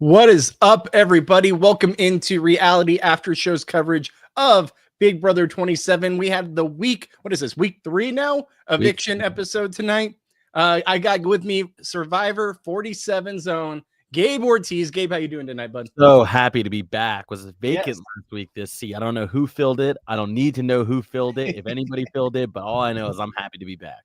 What is up, everybody? Welcome into Reality After Shows coverage of Big Brother 27. We have the week, what is this, week 3 now? Eviction episode tonight. I got with me Survivor 47 Zone, Gabe Ortiz. Gabe, how you doing tonight, bud? So happy to be back. Was vacant Yes. last week this seat. I don't know who filled it. I don't need to know who filled it, if anybody filled it, but all I know is I'm happy to be back.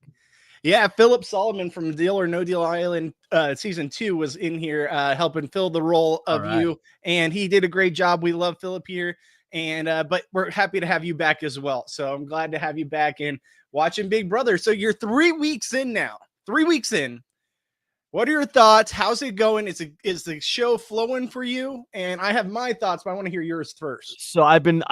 Yeah, Philip Solomon from Deal or No Deal Island season 2 was in here helping fill the role of you, and he did a great job. We love Philip here, and but we're happy to have you back as well. So I'm glad to have you back and watching Big Brother. So you're 3 weeks in now. 3 weeks in. What are your thoughts? How's it going? Is the show flowing for you? And I have my thoughts, but I want to hear yours first. So I've been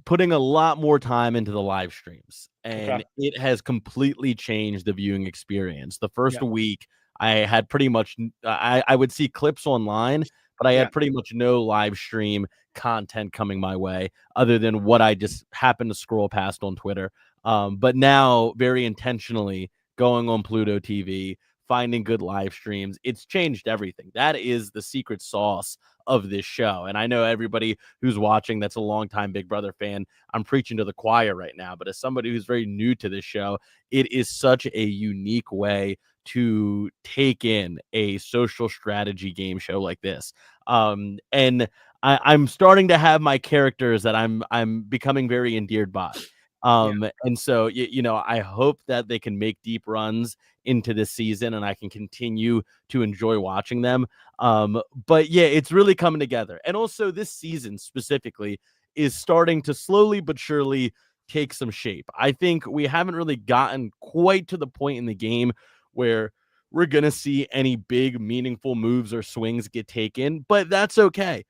putting a lot more time into the live streams, and it has completely changed the viewing experience. The first week I had pretty much I would see clips online, but I had pretty much no live stream content coming my way other than what I just happened to scroll past on Twitter. But now very intentionally going on Pluto TV, finding good live streams, it's changed everything. That is the secret sauce of this show. And I know everybody who's watching that's a longtime Big Brother fan, I'm preaching to the choir right now, but as somebody who's very new to this show, it is such a unique way to take in a social strategy game show like this. And I'm starting to have my characters that I'm becoming very endeared by. And so, you know, I hope that they can make deep runs into this season and I can continue to enjoy watching them. But yeah, it's really coming together. And also this season specifically is starting to slowly but surely take some shape. I think we haven't really gotten quite to the point in the game where we're going to see any big meaningful moves or swings get taken, but that's okay.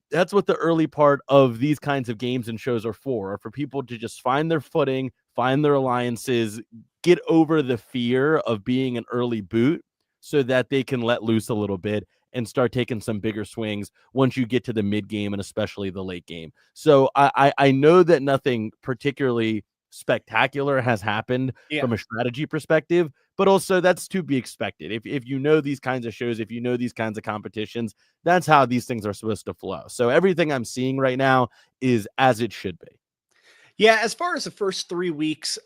That's what the early part of these kinds of games and shows are for people to just find their footing, find their alliances, get over the fear of being an early boot so that they can let loose a little bit and start taking some bigger swings once you get to the mid game and especially the late game. So I know that nothing particularly spectacular has happened from a strategy perspective, but also that's to be expected. If you know these kinds of shows, if you know these kinds of competitions, that's how these things are supposed to flow. So everything I'm seeing right now is as it should be. Yeah, as far as the first 3 weeks,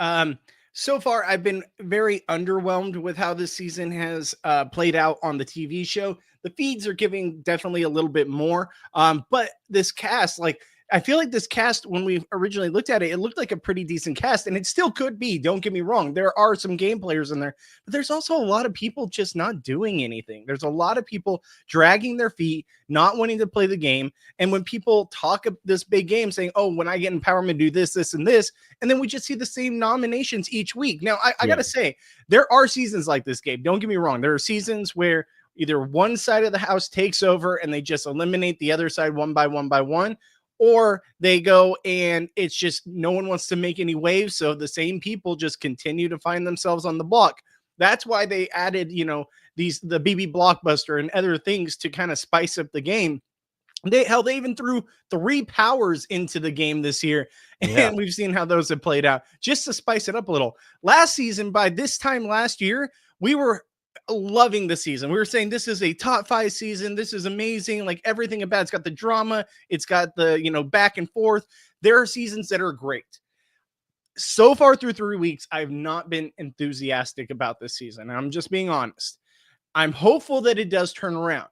so far I've been very underwhelmed with how this season has played out on the TV show. The feeds are giving definitely a little bit more, but this cast, like I feel like this cast, when we originally looked at it, it looked like a pretty decent cast, and it still could be. Don't get me wrong. There are some game players in there, but there's also a lot of people just not doing anything. There's a lot of people dragging their feet, not wanting to play the game. And when people talk of this big game saying, oh, when I get empowerment, do this, this, and this, and then we just see the same nominations each week. Now, I got to say, there are seasons like this, Gabe. Don't get me wrong. There are seasons where either one side of the house takes over and they just eliminate the other side one by one, or they go and it's just no one wants to make any waves. So the same people just continue to find themselves on the block. That's why they added, you know, the BB Blockbuster and other things to kind of spice up the game. They even threw 3 powers into the game this year, and we've seen how those have played out just to spice it up a little. Last season, by this time last year, we were loving the season. We were saying this is a top 5 season. This is amazing. Like everything about it's got the drama. It's got the, you know, back and forth. There are seasons that are great. So far through 3 weeks, I've not been enthusiastic about this season. I'm just being honest. I'm hopeful that it does turn around.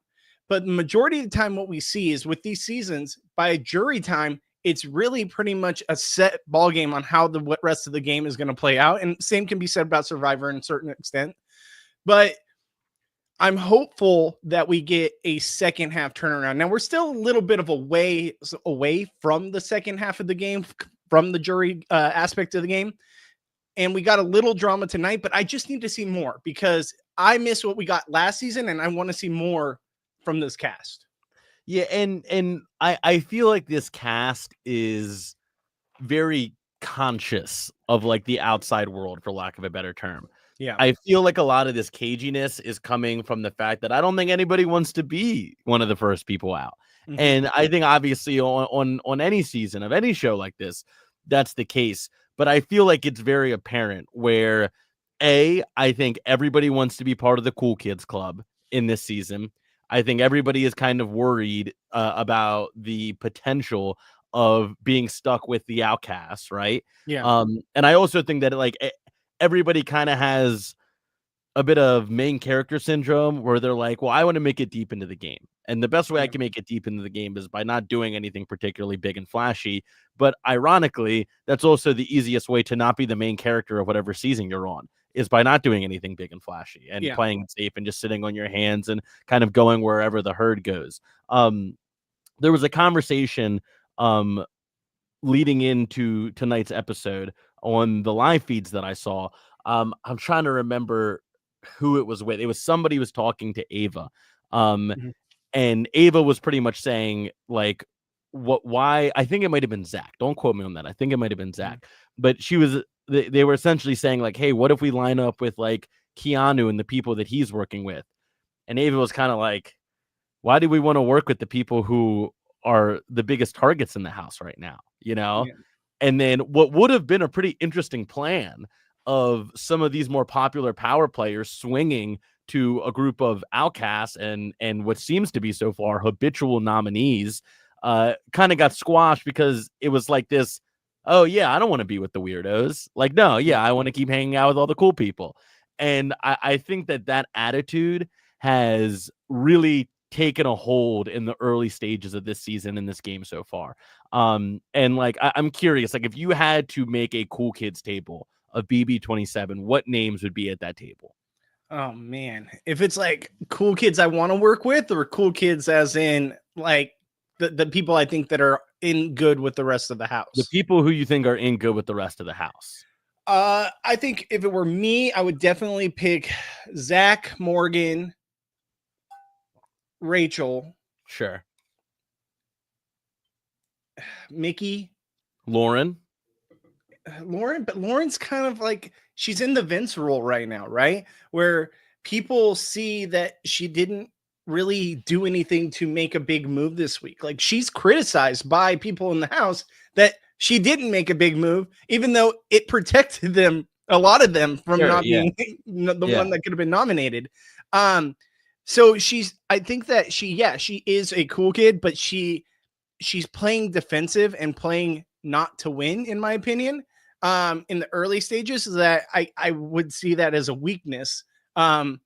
But the majority of the time, what we see is with these seasons, by jury time, it's really pretty much a set ball game on how the rest of the game is going to play out. And same can be said about Survivor in a certain extent. But I'm hopeful that we get a second half turnaround. Now, we're still a little bit of a way away from the second half of the game, from the jury aspect of the game. And we got a little drama tonight, but I just need to see more because I miss what we got last season and I want to see more from this cast. Yeah, and I feel like this cast is very conscious of like the outside world, for lack of a better term. Yeah. I feel like a lot of this caginess is coming from the fact that I don't think anybody wants to be one of the first people out. Mm-hmm. And I think obviously on any season of any show like this, that's the case. But I feel like it's very apparent where I think everybody wants to be part of the cool kids club in this season. I think everybody is kind of worried about the potential of being stuck with the outcasts, right? Yeah. And I also think that like everybody kind of has a bit of main character syndrome where they're like, well, I want to make it deep into the game. And the best way I Yeah. can make it deep into the game is by not doing anything particularly big and flashy. But ironically, that's also the easiest way to not be the main character of whatever season you're on, is by not doing anything big and flashy and Yeah. playing it safe and just sitting on your hands and kind of going wherever the herd goes. There was a conversation leading into tonight's episode on the live feeds that I saw. I'm trying to remember who it was with. It was somebody was talking to Ava. Mhm. And Ava was pretty much saying, like, why I think it might have been Zach. Don't quote me on that. I think it might have been Zach. But they were essentially saying, like, hey, what if we line up with like Keanu and the people that he's working with? And Ava was kind of like, why do we want to work with the people who are the biggest targets in the house right now? Yeah. And then what would have been a pretty interesting plan of some of these more popular power players swinging to a group of outcasts and what seems to be so far habitual nominees kind of got squashed because it was like this, oh yeah, I don't want to be with the weirdos. Like, no, yeah, I want to keep hanging out with all the cool people. And I think that attitude has really taken a hold in the early stages of this season in this game so far. And like I'm curious, like if you had to make a cool kids table of BB27, what names would be at that table? Oh man, if it's like cool kids I want to work with, or cool kids as in like the people I think that are in good with the rest of the The house. people who you think are in good with the rest of the house. I think if it were me, I would definitely pick Zach, Morgan, Rachel, Sure. Mickey, Lauren. Lauren, but Lauren's kind of like she's in the Vince role right now, right? Where people see that she didn't really do anything to make a big move this week. Like she's criticized by people in the house that she didn't make a big move, even though it protected them, a lot of them, from Sure, not yeah. being the Yeah. one that could have been nominated. So I think that she is a cool kid, but she's playing defensive and playing not to win, in my opinion. In the early stages, that I would see that as a weakness. Man,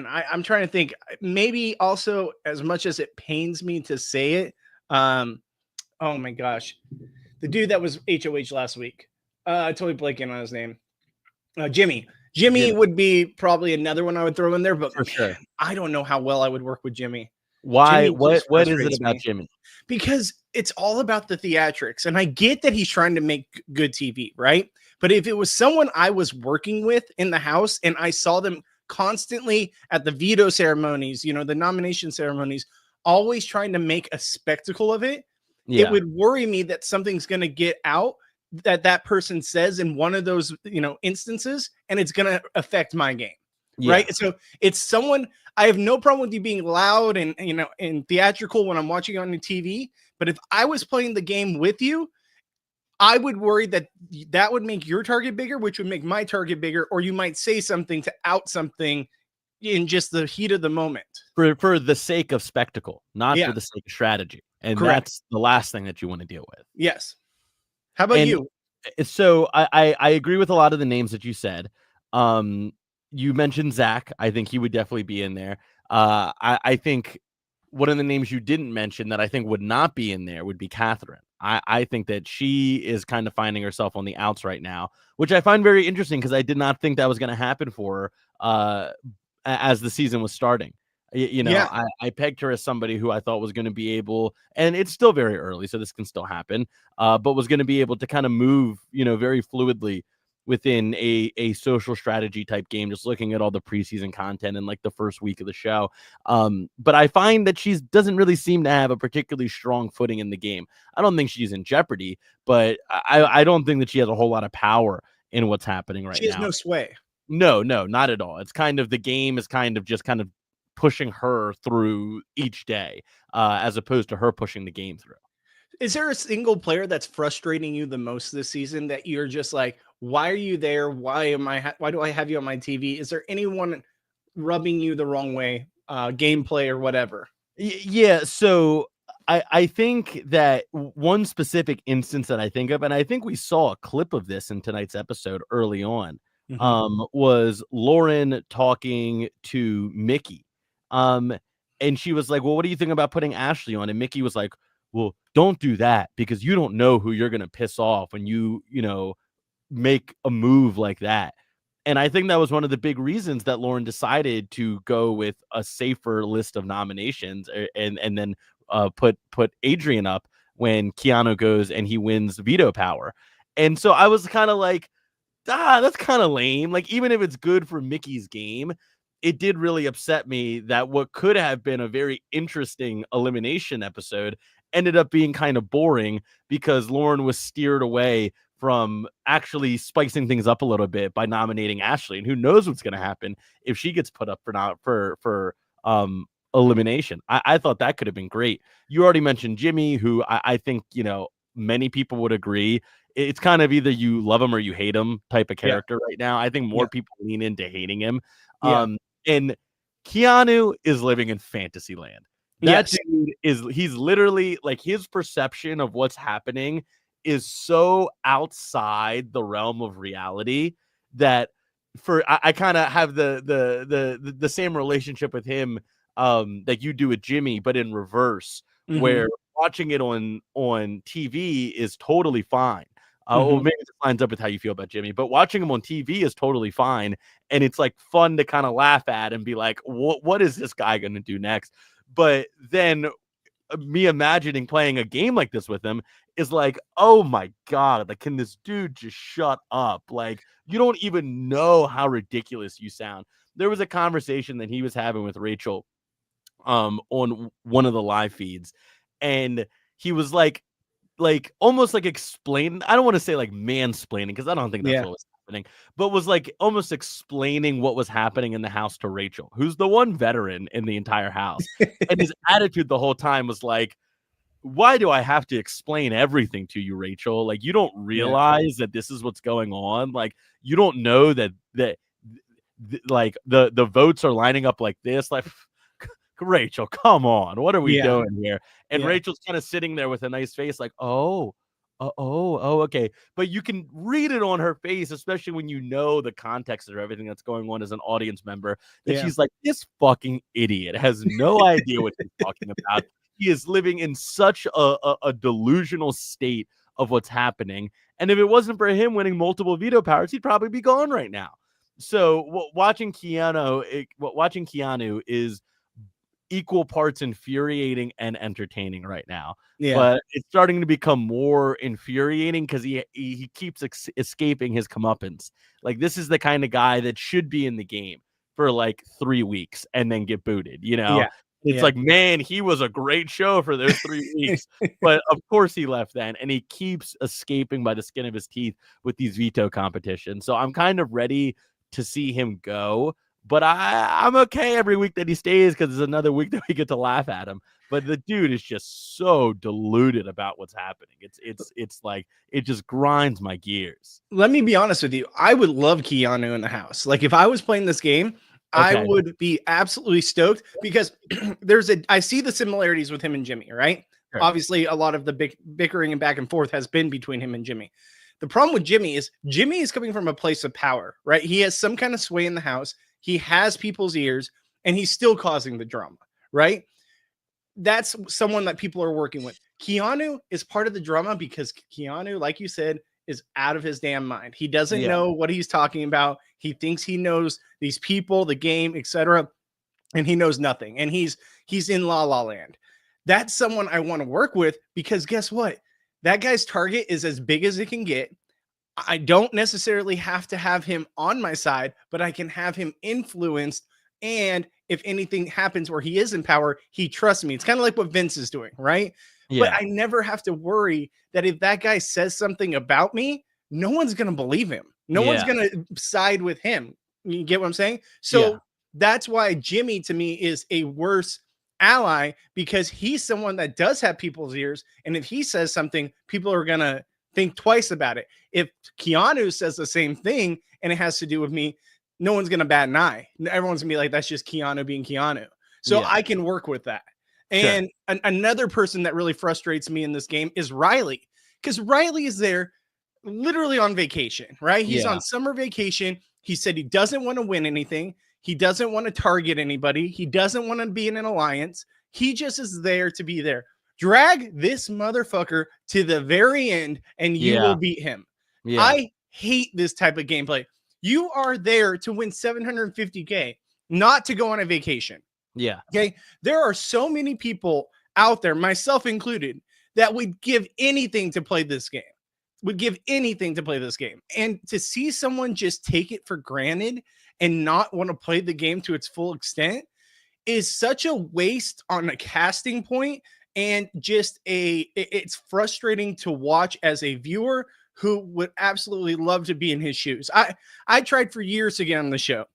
I'm trying to think. Maybe also, as much as it pains me to say it, oh my gosh, the dude that was HOH last week, totally blanking on his name. Jimmy. Jimmy would be probably another one I would throw in there, but For man, sure. I don't know how well I would work with Jimmy. Why? Jimmy just What is it frustrates about me. Jimmy? Because it's all about the theatrics. And I get that he's trying to make good TV, right? But if it was someone I was working with in the house and I saw them constantly at the veto ceremonies, the nomination ceremonies, always trying to make a spectacle of it, it Yeah. would worry me that something's going to get out that person says in one of those, instances, and it's going to affect my game. Yeah. Right. So it's someone, I have no problem with you being loud and, and theatrical when I'm watching on the TV. But if I was playing the game with you, I would worry that that would make your target bigger, which would make my target bigger, or you might say something to out something in just the heat of the moment. For the sake of spectacle, not Yeah. for the sake of strategy. And Correct. that's the last thing that you want to deal with. Yes. How about And you? so I agree with a lot of the names that you said. You mentioned Zach. I think he would definitely be in there. I think one of the names you didn't mention that I think would not be in there would be Catherine. I think that she is kind of finding herself on the outs right now, which I find very interesting because I did not think that was going to happen for her as the season was starting. Yeah. I pegged her as somebody who I thought was going to be able, and it's still very early, so this can still happen, but was going to be able to kind of move, very fluidly within a social strategy type game, just looking at all the preseason content and like the first week of the show. But I find that she doesn't really seem to have a particularly strong footing in the game. I don't think she's in jeopardy, but I don't think that she has a whole lot of power in what's happening right She has now. no sway. No, not at all. It's kind of the game is kind of just kind of pushing her through each day, as opposed to her pushing the game through. Is there a single player that's frustrating you the most this season that you're just like, why are you there? Why do I have you on my TV? Is there anyone rubbing you the wrong way gameplay or whatever. Yeah, so I think that one specific instance that I think of, and I think we saw a clip of this in tonight's episode early on, was Lauren talking to Mickey. And she was like, "Well, what do you think about putting Ashley on?" And Mickey was like, "Well, don't do that because you don't know who you're gonna piss off when you know, make a move like that." And I think that was one of the big reasons that Lauren decided to go with a safer list of nominations and then put Adrian up when Keanu goes and he wins veto power. And so I was kind of like, that's kind of lame. Like, even if it's good for Mickey's game, it did really upset me that what could have been a very interesting elimination episode ended up being kind of boring because Lauren was steered away from actually spicing things up a little bit by nominating Ashley. And who knows what's going to happen if she gets put up for elimination. I thought that could have been great. You already mentioned Jimmy, who I think, you know, many people would agree. It's kind of either you love him or you hate him type of character right now. I think more people lean into hating him. And Keanu is living in fantasy land. That dude he's literally like, his perception of what's happening is so outside the realm of reality that I kind of have the same relationship with him that you do with Jimmy, but in reverse, where watching it on TV is totally fine. Well, maybe this lines up with how you feel about Jimmy, but watching him on TV is totally fine. And it's like fun to kind of laugh at and be like, what is this guy going to do next? But then me imagining playing a game like this with him is like, oh my God, like, can this dude just shut up? Like, you don't even know how ridiculous you sound. There was a conversation that he was having with Rachel on one of the live feeds, and he was like almost like explain. I don't want to say like mansplaining because I don't think that's what was happening, but was like almost explaining what was happening in the house to Rachel, who's the one veteran in the entire house. And his attitude the whole time was like, why do I have to explain everything to you, Rachel? Like, you don't realize that this is what's going on. Like, you don't know that like the votes are lining up like this. Like, Rachel, come on, what are we doing here? And Rachel's kind of sitting there with a nice face, like, oh, okay. But you can read it on her face, especially when you know the context of everything that's going on as an audience member, that she's like, this fucking idiot has no idea what he's talking about. He is living in such a delusional state of what's happening. And if it wasn't for him winning multiple veto powers, he'd probably be gone right now. So watching Keanu is equal parts infuriating and entertaining right now. But it's starting to become more infuriating because he keeps escaping his comeuppance. Like, this is the kind of guy that should be in the game for like 3 weeks and then get booted, you know? It's like, man, he was a great show for those 3 weeks. But of course he left then, and he keeps escaping by the skin of his teeth with these veto competitions. So I'm kind of ready to see him go. But I'm okay every week that he stays because it's another week that we get to laugh at him. But the dude is just so deluded about what's happening. It's like, it just grinds my gears. Let me be honest with you. I would love Keanu in the house. Like, if I was playing this game, I would be absolutely stoked because I see the similarities with him and Jimmy, right? Sure. Obviously, a lot of the bickering and back and forth has been between him and Jimmy. The problem with Jimmy is coming from a place of power, right? He has some kind of sway in the house. He has people's ears, and he's still causing the drama, right? That's someone that people are working with. Keanu is part of the drama because Keanu, like you said, is out of his damn mind. He doesn't know what he's talking about. He thinks he knows these people, the game, etc., and he knows nothing. And he's in La La Land. That's someone I want to work with because guess what? That guy's target is as big as it can get. I don't necessarily have to have him on my side, but I can have him influenced. And if anything happens where he is in power, he trusts me. It's kind of like what Vince is doing, right? But I never have to worry that if that guy says something about me, no one's going to believe him. No one's going to side with him. You get what I'm saying? So that's why Jimmy, to me, is a worse ally because he's someone that does have people's ears. And if he says something, people are going to think twice about it. If Keanu says the same thing and it has to do with me, no one's going to bat an eye. Everyone's going to be like, that's just Keanu being Keanu. So Yeah. I can work with that. Sure. And another person that really frustrates me in this game is Riley, because Riley is there literally on vacation, right? He's Yeah. on summer vacation. He said he doesn't want to win anything. He doesn't want to target anybody. He doesn't want to be in an alliance. He just is there to be there. Drag this motherfucker to the very end and you Yeah. will beat him. Yeah. I hate this type of gameplay. You are there to win 750K, not to go on a vacation. Yeah. Okay. There are so many people out there, myself included, that would give anything to play this game. Would give anything to play this game. And to see someone just take it for granted and not want to play the game to its full extent is such a waste on a casting point, and just it's frustrating to watch as a viewer who would absolutely love to be in his shoes. I tried for years to get on the show.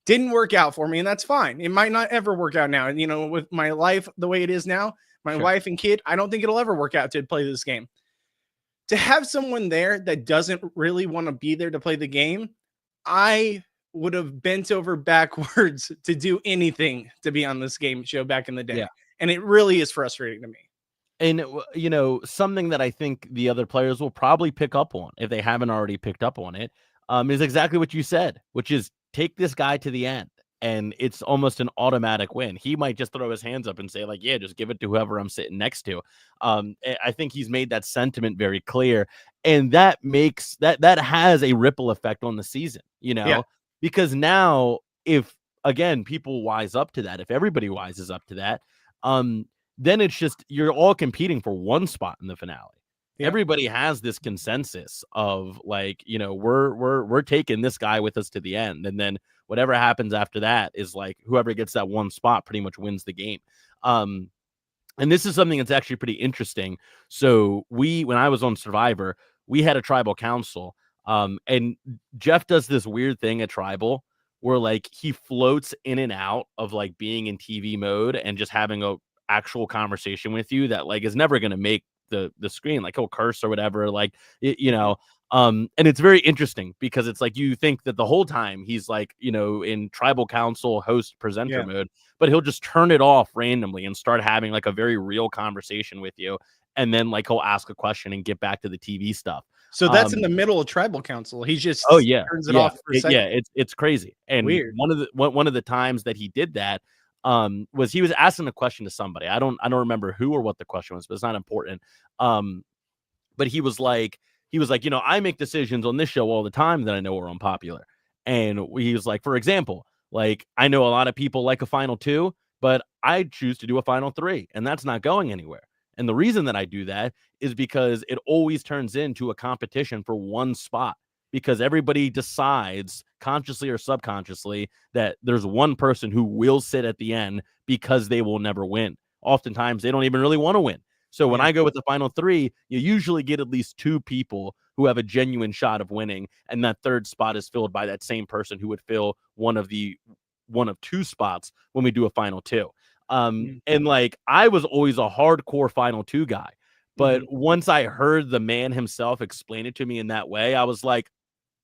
Didn't work out for me, and that's fine. It might not ever work out now. You know, with my life the way it is now, my wife and kid, I don't think it'll ever work out to play this game. To have someone there that doesn't really want to be there to play the game, I would have bent over backwards to do anything to be on this game show back in the day. Yeah. And it really is frustrating to me. And, you know, something that I think the other players will probably pick up on, if they haven't already picked up on it, is exactly what you said, which is take this guy to the end. And it's almost an automatic win. He might just throw his hands up and say, like, yeah, just give it to whoever I'm sitting next to. I think he's made that sentiment very clear. And that makes that has a ripple effect on the season, you know, because now if, again, people wise up to that, if everybody wises up to that, then it's just you're all competing for one spot in the finale. Yeah. Everybody has this consensus of, like, you know, we're taking this guy with us to the end, and then whatever happens after that is like whoever gets that one spot pretty much wins the game. And this is something that's actually pretty interesting. So when I was on Survivor, we had a tribal council, and Jeff does this weird thing at tribal where, like, he floats in and out of, like, being in TV mode and just having a actual conversation with you that, like, is never going to make the screen. Like, he'll curse or whatever, like, you know, and it's very interesting because it's like you think that the whole time he's, like, you know, in tribal council host presenter mode, but he'll just turn it off randomly and start having, like, a very real conversation with you, and then, like, he'll ask a question and get back to the TV stuff. So that's in the middle of tribal council. He just turns it off for a second. Yeah, it's crazy. And weird. One of the times that he did that was he was asking a question to somebody. I don't remember who or what the question was, but it's not important. But he was like, you know, I make decisions on this show all the time that I know are unpopular. And he was like, for example, like, I know a lot of people like a final 2, but I choose to do a final 3, and that's not going anywhere. And the reason that I do that is because it always turns into a competition for one spot, because everybody decides consciously or subconsciously that there's one person who will sit at the end because they will never win. Oftentimes, they don't even really want to win. So when I go with the final 3, you usually get at least 2 people who have a genuine shot of winning, and that third spot is filled by that same person who would fill one of 2 spots when we do a final 2. And, like, I was always a hardcore final 2 guy, but once I heard the man himself explain it to me in that way, I was like,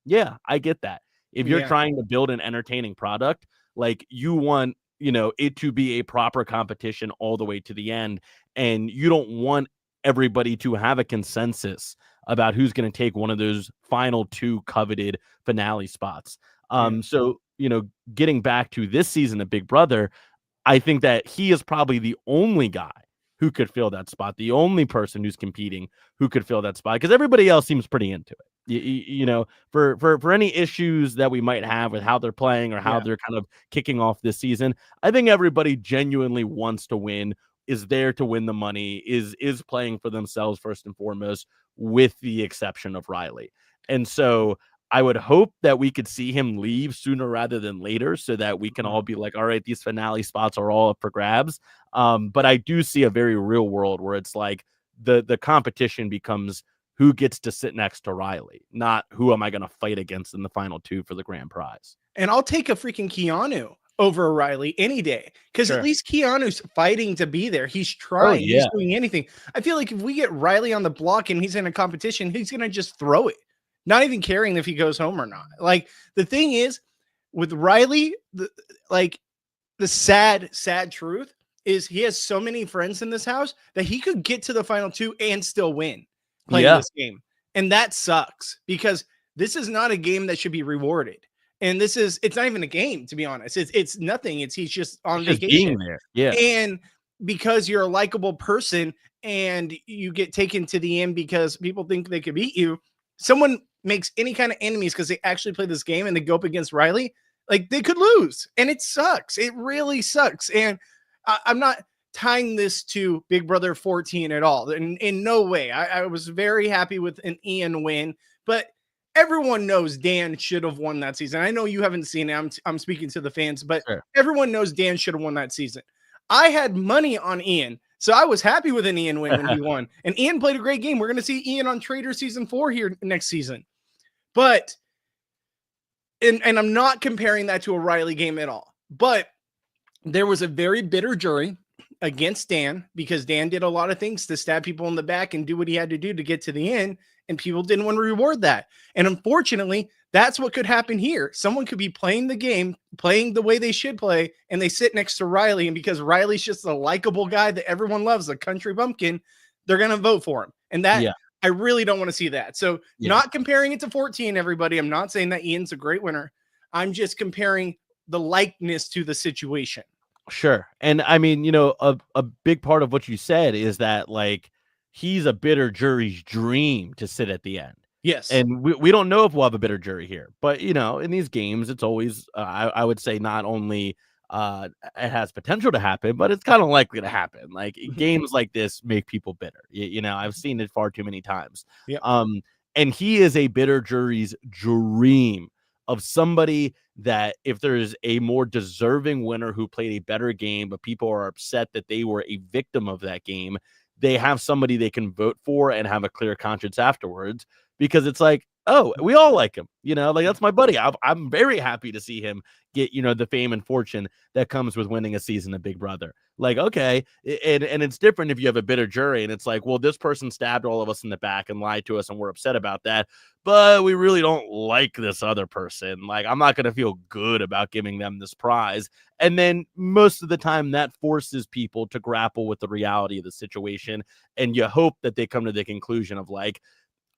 yeah, I get that. If you're trying to build an entertaining product, like, you want, you know, it to be a proper competition all the way to the end, and you don't want everybody to have a consensus about who's going to take one of those final 2 coveted finale spots. So, you know, getting back to this season of Big Brother, I think that he is probably the only guy who could fill that spot, the only person who's competing who could fill that spot, because everybody else seems pretty into it. You know, for any issues that we might have with how they're playing or how they're kind of kicking off this season, I think everybody genuinely wants to win, is there to win the money, is playing for themselves first and foremost, with the exception of Riley. And so I would hope that we could see him leave sooner rather than later, so that we can all be like, all right, these finale spots are all up for grabs. But I do see a very real world where it's like the competition becomes who gets to sit next to Riley, not who am I going to fight against in the final 2 for the grand prize. And I'll take a freaking Keanu over Riley any day, because at least Keanu's fighting to be there. He's trying. He's doing anything. I feel like if we get Riley on the block and he's in a competition, he's going to just throw it, not even caring if he goes home or not. Like, the thing is with Riley, like, the sad truth is he has so many friends in this house that he could get to the final 2 and still win playing this game. And that sucks because this is not a game that should be rewarded. And it's not even a game, to be honest. It's nothing. He's just on vacation. There. Yeah. And because you're a likable person and you get taken to the end because people think they could beat you, someone makes any kind of enemies because they actually play this game and they go up against Riley, like they could lose. And it sucks. It really sucks. And I'm not tying this to Big Brother 14 at all. In no way. I was very happy with an Ian win, but everyone knows Dan should have won that season. I know you haven't seen it. I'm speaking to the fans, but everyone knows Dan should have won that season. I had money on Ian, so I was happy with an Ian win when he won. And Ian played a great game. We're going to see Ian on Trader season 4 here next season. But, and I'm not comparing that to a Riley game at all, but there was a very bitter jury against Dan because Dan did a lot of things to stab people in the back and do what he had to do to get to the end. And people didn't want to reward that. And unfortunately, that's what could happen here. Someone could be playing the game, playing the way they should play, and they sit next to Riley. And because Riley's just a likable guy that everyone loves, a country bumpkin, they're going to vote for him. And that, I really don't want to see that. So not comparing it to 14, everybody. I'm not saying that Ian's a great winner. I'm just comparing the likeness to the situation. Sure. And I mean, you know, a big part of what you said is that, like, he's a bitter jury's dream to sit at the end. Yes. And we don't know if we'll have a bitter jury here, but you know, in these games, it's always, I would say not only it has potential to happen, but it's kind of likely to happen. Like games like this make people bitter. You know, I've seen it far too many times. And he is a bitter jury's dream of somebody that if there's a more deserving winner who played a better game, but people are upset that they were a victim of that game, they have somebody they can vote for and have a clear conscience afterwards, because it's like, oh, we all like him, you know, like that's my buddy. I'm very happy to see him get, you know, the fame and fortune that comes with winning a season of Big Brother. Like, okay. And it's different if you have a bitter jury and it's like, well, this person stabbed all of us in the back and lied to us and we're upset about that, but we really don't like this other person. Like, I'm not going to feel good about giving them this prize. And then most of the time that forces people to grapple with the reality of the situation. And you hope that they come to the conclusion of like,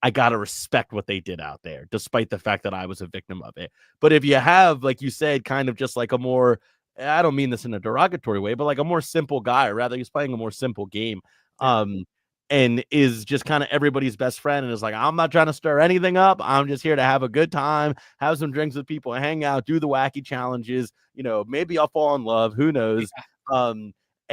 I got to respect what they did out there, despite the fact that I was a victim of it. But if you have, like you said, kind of just like a more, I don't mean this in a derogatory way, but like a more simple guy, or rather he's playing a more simple game, and is just kind of everybody's best friend. And is like, I'm not trying to stir anything up. I'm just here to have a good time, have some drinks with people, hang out, do the wacky challenges. You know, maybe I'll fall in love. Who knows?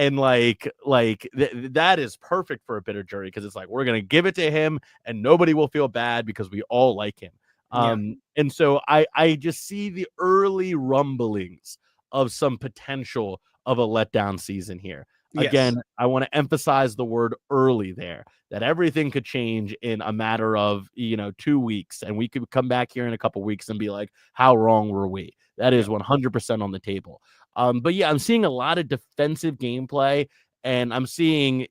And that is perfect for a bitter jury, because it's like, we're going to give it to him and nobody will feel bad because we all like him. And so I just see the early rumblings of some potential of a letdown season here. Again, I want to emphasize the word early there, that everything could change in a matter of, 2 weeks. And we could come back here in a couple weeks and be like, how wrong were we? That is 100% on the table. But yeah, I'm seeing a lot of defensive gameplay, and I'm seeing,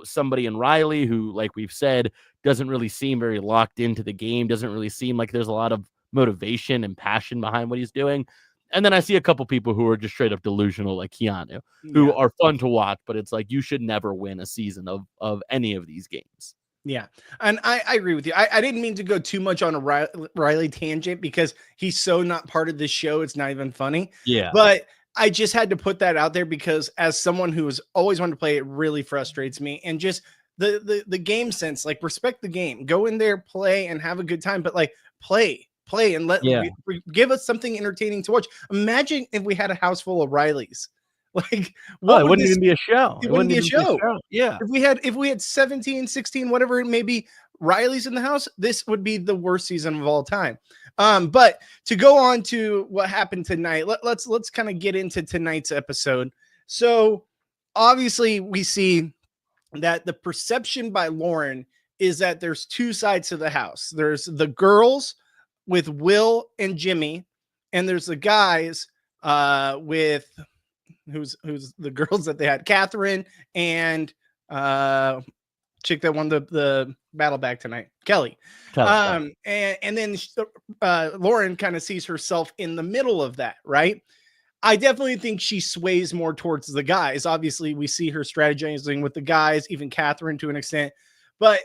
somebody in Riley who, like we've said, doesn't really seem very locked into the game, doesn't really seem like there's a lot of motivation and passion behind what he's doing. And then I see a couple people who are just straight up delusional, like Keanu, who are fun to watch, but it's like, you should never win a season of any of these games. Yeah. And I agree with you. I didn't mean to go too much on a Riley tangent because he's so not part of this show. It's not even funny. Yeah. But I just had to put that out there because as someone who has always wanted to play, it really frustrates me. And just the game sense, like respect the game, go in there, play and have a good time, but like play and give us something entertaining to watch. Imagine if we had a house full of Rileys. Like, it wouldn't even be a show. It wouldn't be a show. Yeah. If we had 17, 16, whatever it may be, Riley's in the house, this would be the worst season of all time. But to go on to what happened tonight, let's kind of get into tonight's episode. So obviously we see that the perception by Lauren is that there's two sides to the house. There's the girls with Will and Jimmy, and there's the guys with who's the girls that they had, Catherine and chick that won the battle bag tonight, Kelly. And then Lauren kind of sees herself in the middle of that, right? I definitely think she sways more towards the guys. Obviously, we see her strategizing with the guys, even Catherine to an extent, but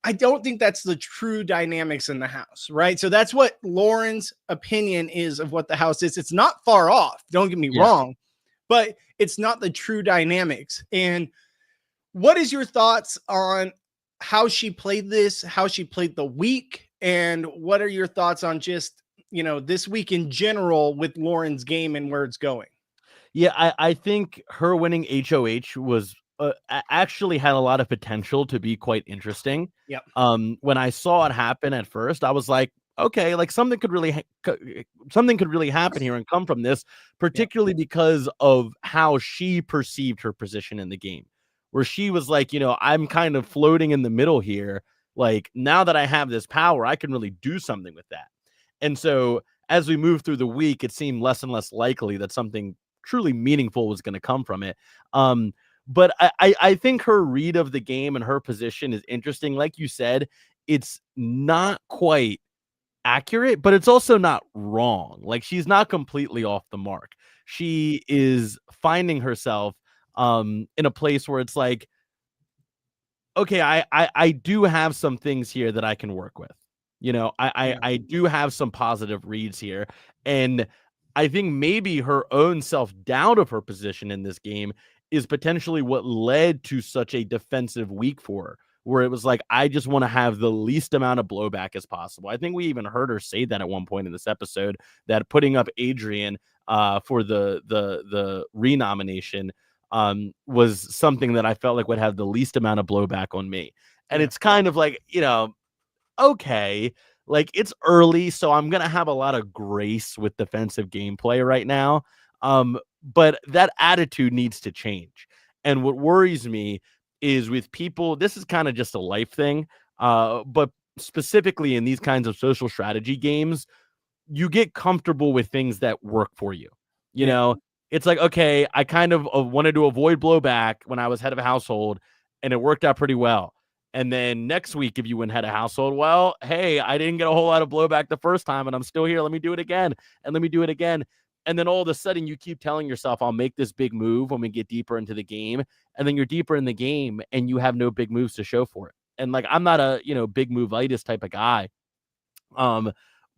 I don't think that's the true dynamics in the house, right? So that's what Lauren's opinion is of what the house is. It's not far off, don't get me Yeah. wrong, but it's not the true dynamics. And what is your thoughts on how she played this, how she played the week, and what are your thoughts on just, this week in general with Lauren's game and where it's going? Yeah, I think her winning HOH was actually had a lot of potential to be quite interesting. Yep. When I saw it happen at first, I was like, okay, like something could really happen here and come from this, particularly because of how she perceived her position in the game, where she was like, I'm kind of floating in the middle here. Like now that I have this power, I can really do something with that. And so as we move through the week, it seemed less and less likely that something truly meaningful was going to come from it. But I think her read of the game and her position is interesting. Like you said, it's not quite accurate, but it's also not wrong. Like she's not completely off the mark. She is finding herself in a place where it's like, okay, I do have some things here that I can work with. I do have some positive reads here. And I think maybe her own self-doubt of her position in this game is potentially what led to such a defensive week for her, where it was like, I just want to have the least amount of blowback as possible. I think we even heard her say that at one point in this episode, that putting up Adrian for the renomination was something that I felt like would have the least amount of blowback on me. And it's kind of like, okay, like it's early, so I'm gonna have a lot of grace with defensive gameplay right now. But that attitude needs to change. And what worries me is with people, this is kind of just a life thing, but specifically in these kinds of social strategy games, you get comfortable with things that work for you. It's like, okay, I kind of wanted to avoid blowback when I was head of a household, and it worked out pretty well. And then next week, if you win head of household, well, hey, I didn't get a whole lot of blowback the first time, and I'm still here. Let me do it again, and let me do it again. And then all of a sudden, you keep telling yourself, I'll make this big move when we get deeper into the game. And then you're deeper in the game, and you have no big moves to show for it. And like, I'm not a big move-itis type of guy.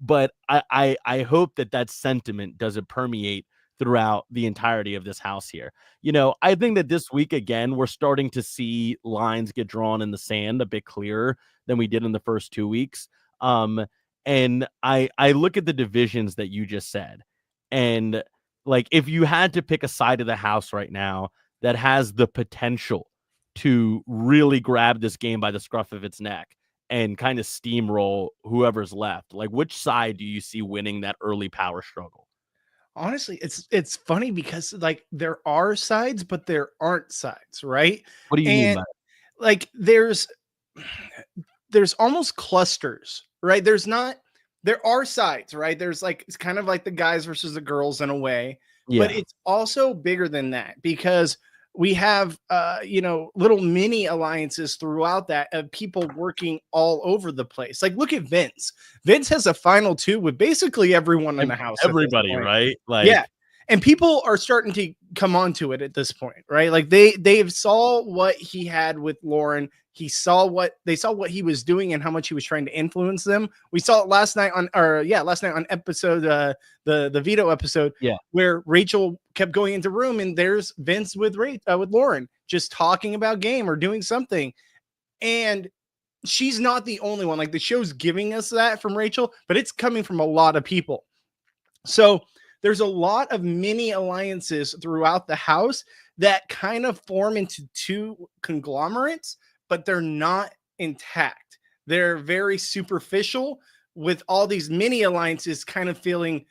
But I hope that sentiment doesn't permeate throughout the entirety of this house here. I think that this week, again, we're starting to see lines get drawn in the sand a bit clearer than we did in the first 2 weeks. And I look at the divisions that you just said, and like, if you had to pick a side of the house right now that has the potential to really grab this game by the scruff of its neck and kind of steamroll whoever's left, like which side do you see winning that early power struggle? Honestly, it's funny because like there are sides, but there aren't sides, right? What do you mean And by like there's almost clusters, right? There are sides, right? There's like, it's kind of like the guys versus the girls in a way, but Yeah. it's also bigger than that because we have little mini alliances throughout that of people working all over the place. Like look at Vince. Vince has a final two with basically everyone in the house. Everybody, right? Like, Yeah. And people are starting to come onto it at this point, right? Like they've saw what he had with Lauren. They saw what he was doing and how much he was trying to influence them. We saw it last night on episode the veto episode, yeah, where Rachel kept going into room and there's Vince with Lauren just talking about game or doing something. And she's not the only one. Like the show's giving us that from Rachel, but it's coming from a lot of people. So there's a lot of mini alliances throughout the house that kind of form into two conglomerates, but they're not intact. They're very superficial, with all these mini alliances kind of feeling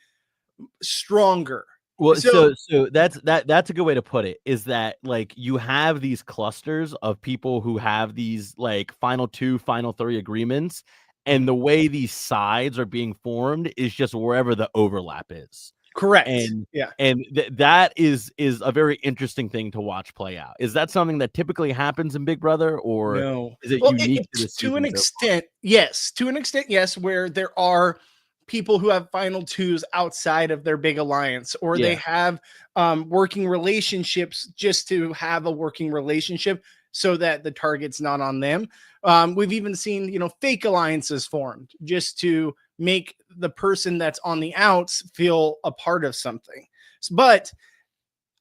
stronger. well, so that's a good way to put it, is that like you have these clusters of people who have these like final two, final three agreements, and the way these sides are being formed is just wherever the overlap is. Correct. And yeah. That is a very interesting thing to watch play out. Is that something that typically happens in Big Brother, or No. is it Well, unique to this to an season so far? extent? Yes, to an extent, yes, where there are people who have final twos outside of their big alliance, or they Yeah. have working relationships just to have a working relationship so that the target's not on them. We've even seen, fake alliances formed just to make the person that's on the outs feel a part of something. But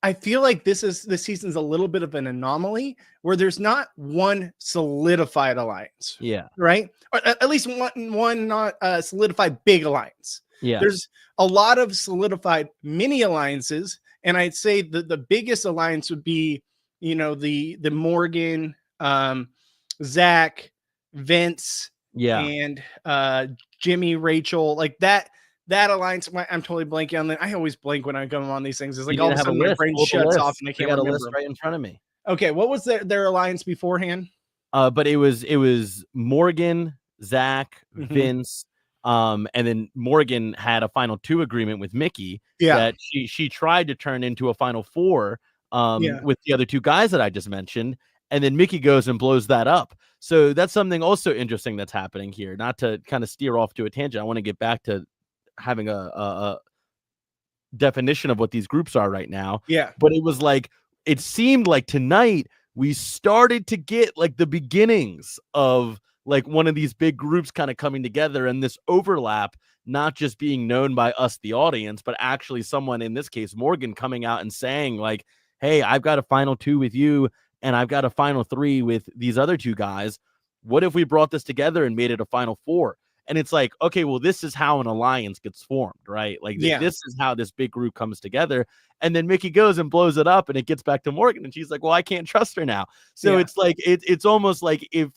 I feel like this season's a little bit of an anomaly where there's not one solidified alliance, Yeah. right? Or at least one not solidified big alliance. Yeah. There's a lot of solidified mini alliances, and I'd say the biggest alliance would be, the Morgan, Zach, Vince, Yeah. and Jimmy, Rachel, like that alliance. I'm totally blanking on that. I always blank when I go on these things. It's like all of a sudden my brain shuts off and I can't remember. A list right in front of me. Okay, what was their alliance beforehand? But it was Morgan, Zach, Mhm. Vince, and then Morgan had a final two agreement with Mickey that she tried to turn into a final four with the other two guys that I just mentioned, and then Mickey goes and blows that up. So that's something also interesting that's happening here. Not to kind of steer off to a tangent, I want to get back to having a definition of what these groups are right now. Yeah. But it seemed like tonight we started to get like the beginnings of like one of these big groups kind of coming together, and this overlap not just being known by us, the audience, but actually someone, in this case, Morgan, coming out and saying like, hey, I've got a final two with you and I've got a final three with these other two guys. What if we brought this together and made it a final four? And it's like, okay, well, this is how an alliance gets formed, right? Like this is how this big group comes together. And then Mickey goes and blows it up, and it gets back to Morgan, and she's like, well, I can't trust her now. So it's like, it's almost like if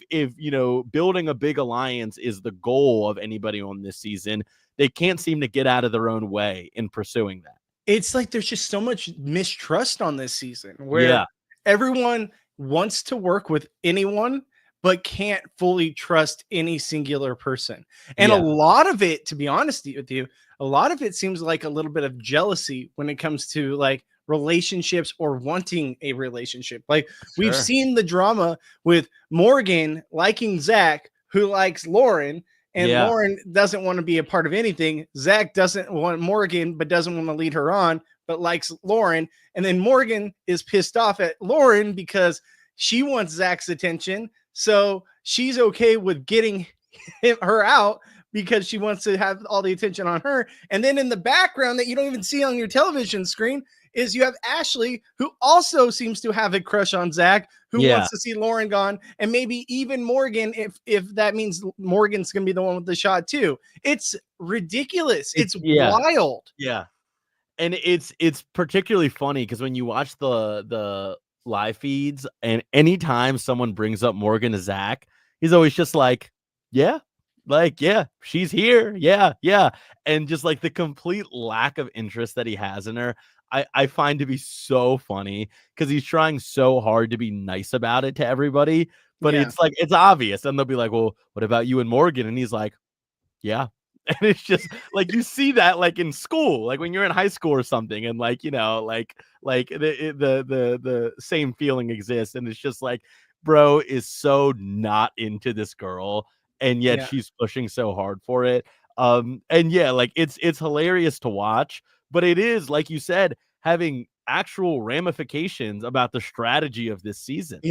building a big alliance is the goal of anybody on this season, they can't seem to get out of their own way in pursuing that. It's like there's just so much mistrust on this season where everyone wants to work with anyone but can't fully trust any singular person. And a lot of it, to be honest with you, a lot of it seems like a little bit of jealousy when it comes to like relationships or wanting a relationship. Like we've seen the drama with Morgan liking Zach, who likes Lauren, and Lauren doesn't want to be a part of anything. Zach doesn't want Morgan, but doesn't want to lead her on, but likes Lauren. And then Morgan is pissed off at Lauren because she wants Zach's attention. So she's okay with getting her out because she wants to have all the attention on her. And then in the background that you don't even see on your television screen is you have Ashley, who also seems to have a crush on Zach, who wants to see Lauren gone, and maybe even Morgan, if that means Morgan's going to be the one with the shot too. It's ridiculous. It's wild. Yeah. And it's particularly funny because when you watch the live feeds, and anytime someone brings up Morgan to Zach, he's always just like, she's here. Yeah. And just like the complete lack of interest that he has in her, I find to be so funny because he's trying so hard to be nice about it to everybody. But it's like, it's obvious. And they'll be like, well, what about you and Morgan? And he's like, yeah. And it's just like, you see that like in school, like when you're in high school or something, and like, the same feeling exists. And it's just like, bro is so not into this girl, and yet she's pushing so hard for it. And like it's hilarious to watch, but it is, like you said, having actual ramifications about the strategy of this season.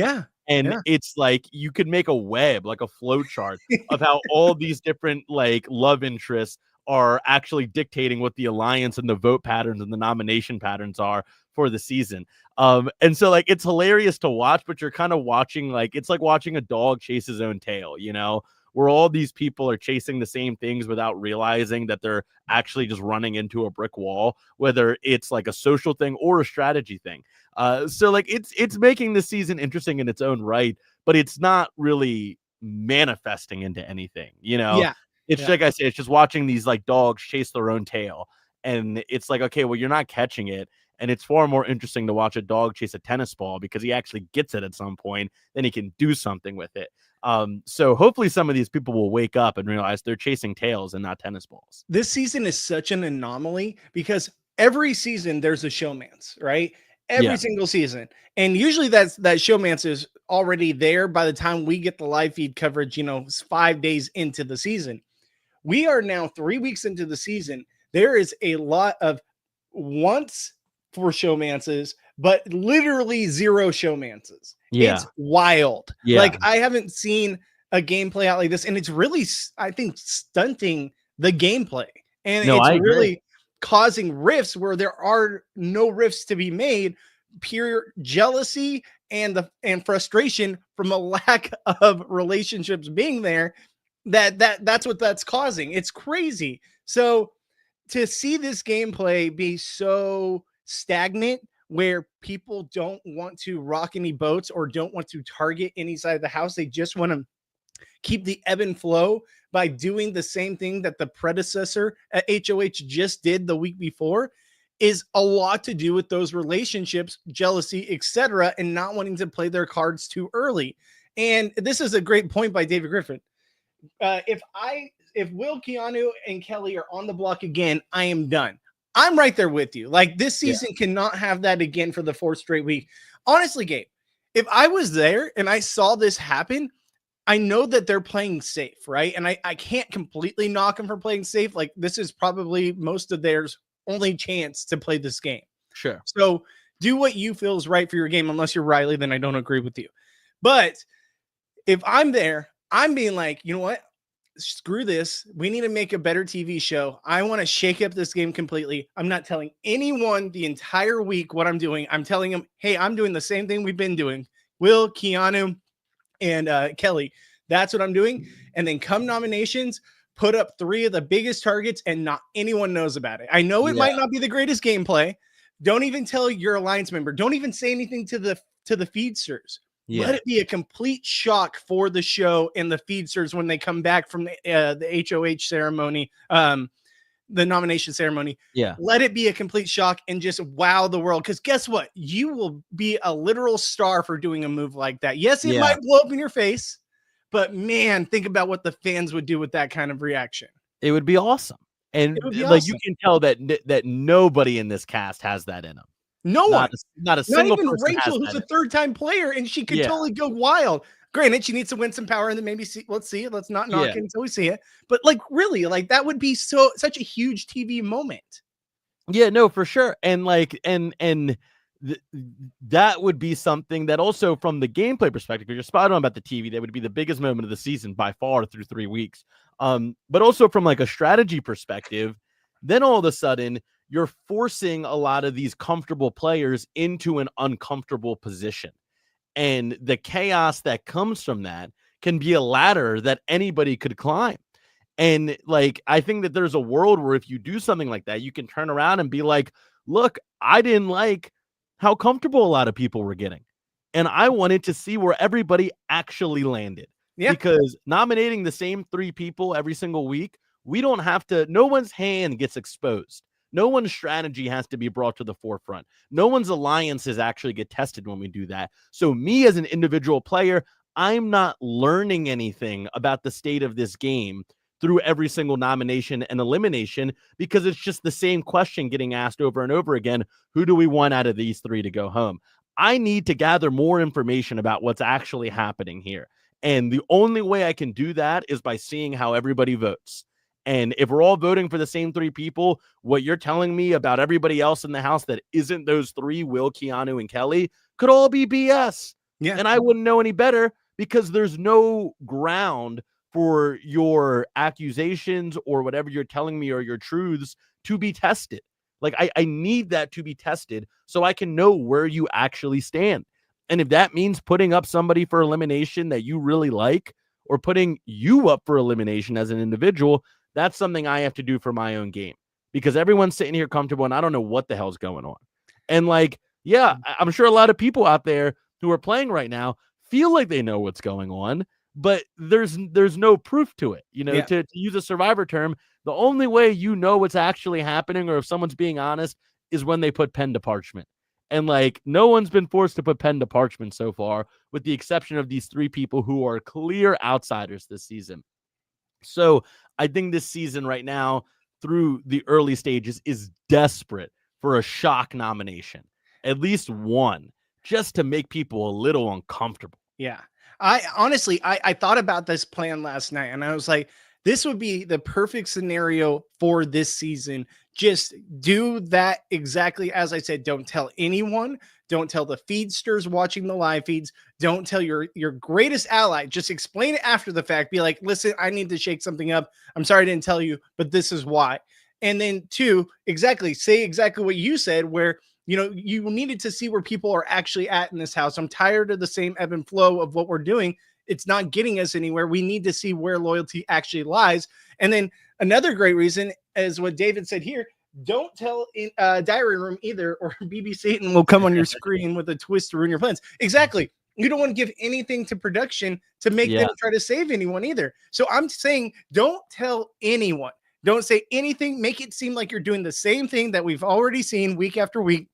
And it's like you could make a web, like a flow chart of how all these different like love interests are actually dictating what the alliance and the vote patterns and the nomination patterns are for the season. And so like it's hilarious to watch, but you're kind of watching, like it's like watching a dog chase his own tail, where all these people are chasing the same things without realizing that they're actually just running into a brick wall, whether it's like a social thing or a strategy thing. So like it's making the season interesting in its own right, but it's not really manifesting into anything, It's like I say, it's just watching these like dogs chase their own tail. And it's like, okay, well, you're not catching it. And it's far more interesting to watch a dog chase a tennis ball because he actually gets it at some point, then he can do something with it. So hopefully some of these people will wake up and realize they're chasing tails and not tennis balls. This season is such an anomaly because every season there's a showmance, right? Every single season. And usually that showmance is already there by the time we get the live feed coverage, 5 days into the season. We are now 3 weeks into the season. There is a lot of wants for showmances, but literally zero showmances. Yeah. It's wild. Yeah. Like, I haven't seen a gameplay out like this, and it's really, I think, stunting the gameplay. And No, it's I agree. really causing rifts where there are no rifts to be made, pure jealousy and frustration from a lack of relationships being there. That's what that's causing. It's crazy. So to see this gameplay be so stagnant where people don't want to rock any boats or don't want to target any side of the house, they just want to keep the ebb and flow by doing the same thing that the predecessor at HOH just did the week before, is a lot to do with those relationships, jealousy, etc., and not wanting to play their cards too early. And this is a great point by David Griffin. If Will, Keanu, and Kelly are on the block again, I am done. I'm right there with you. Like, this season cannot have that again for the 4th straight week. Honestly, Gabe, if I was there and I saw this happen, I know that they're playing safe, right? And I can't completely knock them for playing safe. Like, this is probably most of theirs only chance to play this game. Sure. So do what you feel is right for your game. Unless you're Riley, then I don't agree with you. But if I'm there, I'm being like, you know what? Screw this. We need to make a better TV show. I want to shake up this game completely. I'm not telling anyone the entire week what I'm doing. I'm telling them, hey, I'm doing the same thing we've been doing. Will, Keanu, and Kelly, that's what I'm doing. And then come nominations, put up 3 of the biggest targets and not anyone knows about it. I know it might not be the greatest gameplay. Don't even tell your alliance member. Don't even say anything to the feedsters. Yeah. Let it be a complete shock for the show and the feedsters when they come back from the HOH ceremony, the nomination ceremony. Yeah. Let it be a complete shock and just wow the world. Because guess what? You will be a literal star for doing a move like that. Yes, it might blow up in your face, but man, think about what the fans would do with that kind of reaction. It would be awesome. And like, you can tell that nobody in this cast has that in them. No one. Not a single even person. Rachel, who's a 3rd-time player, and she could totally go wild. Granted, she needs to win some power and then maybe see. Let's see it. Let's not knock it until we see it. But like, really, like, that would be such a huge TV moment. Yeah, no, for sure. And like, that would be something that also, from the gameplay perspective, you're spot on about the TV, that would be the biggest moment of the season by far through 3 weeks. But also from like a strategy perspective, then all of a sudden you're forcing a lot of these comfortable players into an uncomfortable position. And the chaos that comes from that can be a ladder that anybody could climb. And like, I think that there's a world where if you do something like that, you can turn around and be like, look, I didn't like how comfortable a lot of people were getting. And I wanted to see where everybody actually landed. Yeah. Because nominating the same 3 people every single week, we don't have to, no one's hand gets exposed. No one's strategy has to be brought to the forefront. No one's alliances actually get tested when we do that. So me as an individual player, I'm not learning anything about the state of this game through every single nomination and elimination, because it's just the same question getting asked over and over again. Who do we want out of these 3 to go home? I need to gather more information about what's actually happening here. And the only way I can do that is by seeing how everybody votes. And if we're all voting for the same 3 people, what you're telling me about everybody else in the house that isn't those 3, Will, Keanu, and Kelly, could all be BS. Yeah. And I wouldn't know any better, because there's no ground for your accusations or whatever you're telling me or your truths to be tested. Like, I need that to be tested so I can know where you actually stand. And if that means putting up somebody for elimination that you really like, or putting you up for elimination as an individual, that's something I have to do for my own game, because everyone's sitting here comfortable and I don't know what the hell's going on. And like, yeah, I'm sure a lot of people out there who are playing right now feel like they know what's going on, but there's no proof to it. You know, to use a Survivor term, the only way you know what's actually happening, or if someone's being honest, is when they put pen to parchment. And like, no one's been forced to put pen to parchment so far, with the exception of these 3 people who are clear outsiders this season. So I think this season right now, through the early stages, is desperate for a shock nomination, at least one, just to make people a little uncomfortable. Yeah. I honestly, I thought about this plan last night, and I was like, This would be the perfect scenario for this season. Just do that exactly as I said. Don't tell anyone. Don't tell the feedsters watching the live feeds. Don't tell your greatest ally. Just explain it after the fact. Be like, listen, I need to shake something up. I'm sorry I didn't tell you, but this is why. And then two, exactly, say exactly what you said, where you needed to see where people are actually at in this house. I'm tired of the same ebb and flow of what we're doing. It's not getting us anywhere. We need to see where loyalty actually lies. And then another great reason is what David said here. Don't tell in Diary Room either, or BB Satan will come on your screen with a twist to ruin your plans. Exactly. You don't want to give anything to production to make them try to save anyone either. So I'm saying don't tell anyone. Don't say anything. Make it seem like you're doing the same thing that we've already seen week after week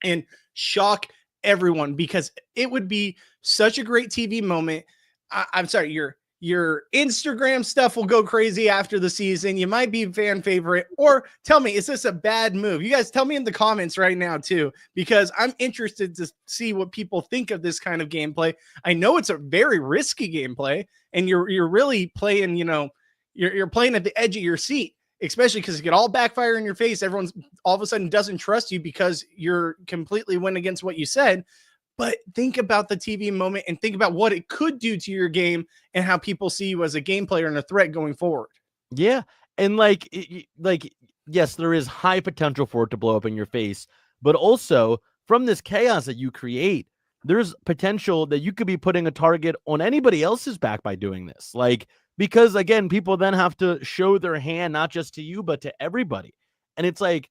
and shock everyone, because it would be such a great TV moment. I'm sorry, your Instagram stuff will go crazy after the season. You might be fan favorite, or tell me, is this a bad move? You guys tell me in the comments right now too, because I'm interested to see what people think of this kind of gameplay. I know it's a very risky gameplay, and you're really playing, you're playing at the edge of your seat, especially because it could all backfire in your face. Everyone's all of a sudden doesn't trust you because you're completely went against what you said. But think about the TV moment and think about what it could do to your game and how people see you as a game player and a threat going forward. Yeah. And yes, there is high potential for it to blow up in your face, but also from this chaos that you create, there's potential that you could be putting a target on anybody else's back by doing this. Because again, people then have to show their hand, not just to you, but to everybody. And it's like,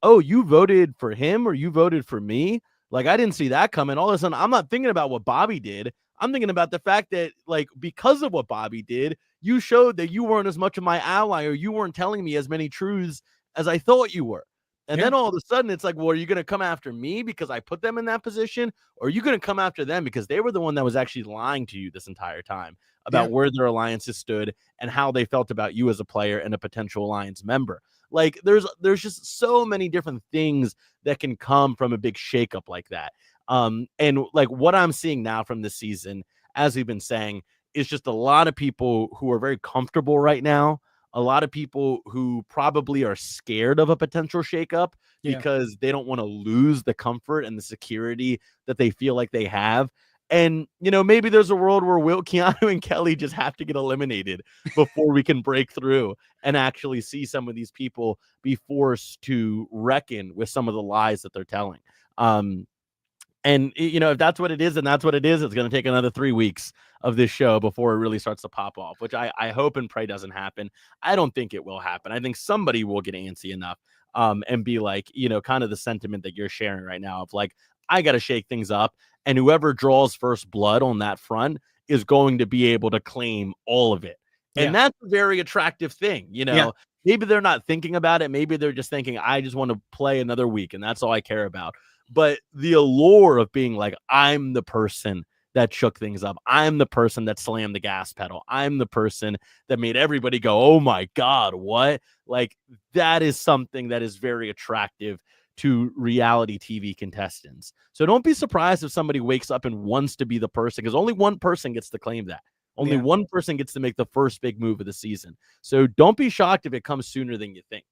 oh, you voted for him or you voted for me. I didn't see that coming. All of a sudden, I'm not thinking about what Bobby did. I'm thinking about the fact that, because of what Bobby did, you showed that you weren't as much of my ally, or you weren't telling me as many truths as I thought you were. And then all of a sudden, it's like, well, are you going to come after me because I put them in that position? Or are you going to come after them because they were the one that was actually lying to you this entire time about where their alliances stood and how they felt about you as a player and a potential alliance member? There's just so many different things that can come from a big shakeup like that. And what I'm seeing now from this season, as we've been saying, is just a lot of people who are very comfortable right now. A lot of people who probably are scared of a potential shakeup because they don't want to lose the comfort and the security that they feel like they have. And, maybe there's a world where Keanu and Kelly just have to get eliminated before we can break through and actually see some of these people be forced to reckon with some of the lies that they're telling. And, if that's what it is, and that's what it is, it's going to take another 3 weeks of this show before it really starts to pop off, which I hope and pray doesn't happen. I don't think it will happen. I think somebody will get antsy enough and be like, kind of the sentiment that you're sharing right now of I got to shake things up. And whoever draws first blood on that front is going to be able to claim all of it. And that's a very attractive thing. Maybe they're not thinking about it. Maybe they're just thinking, I just want to play another week and that's all I care about. But the allure of being I'm the person that shook things up. I'm the person that slammed the gas pedal. I'm the person that made everybody go, oh my God, what? That is something that is very attractive to reality TV contestants. So don't be surprised if somebody wakes up and wants to be the person, because only one person gets to claim that. Only one person gets to make the first big move of the season. So don't be shocked if it comes sooner than you think.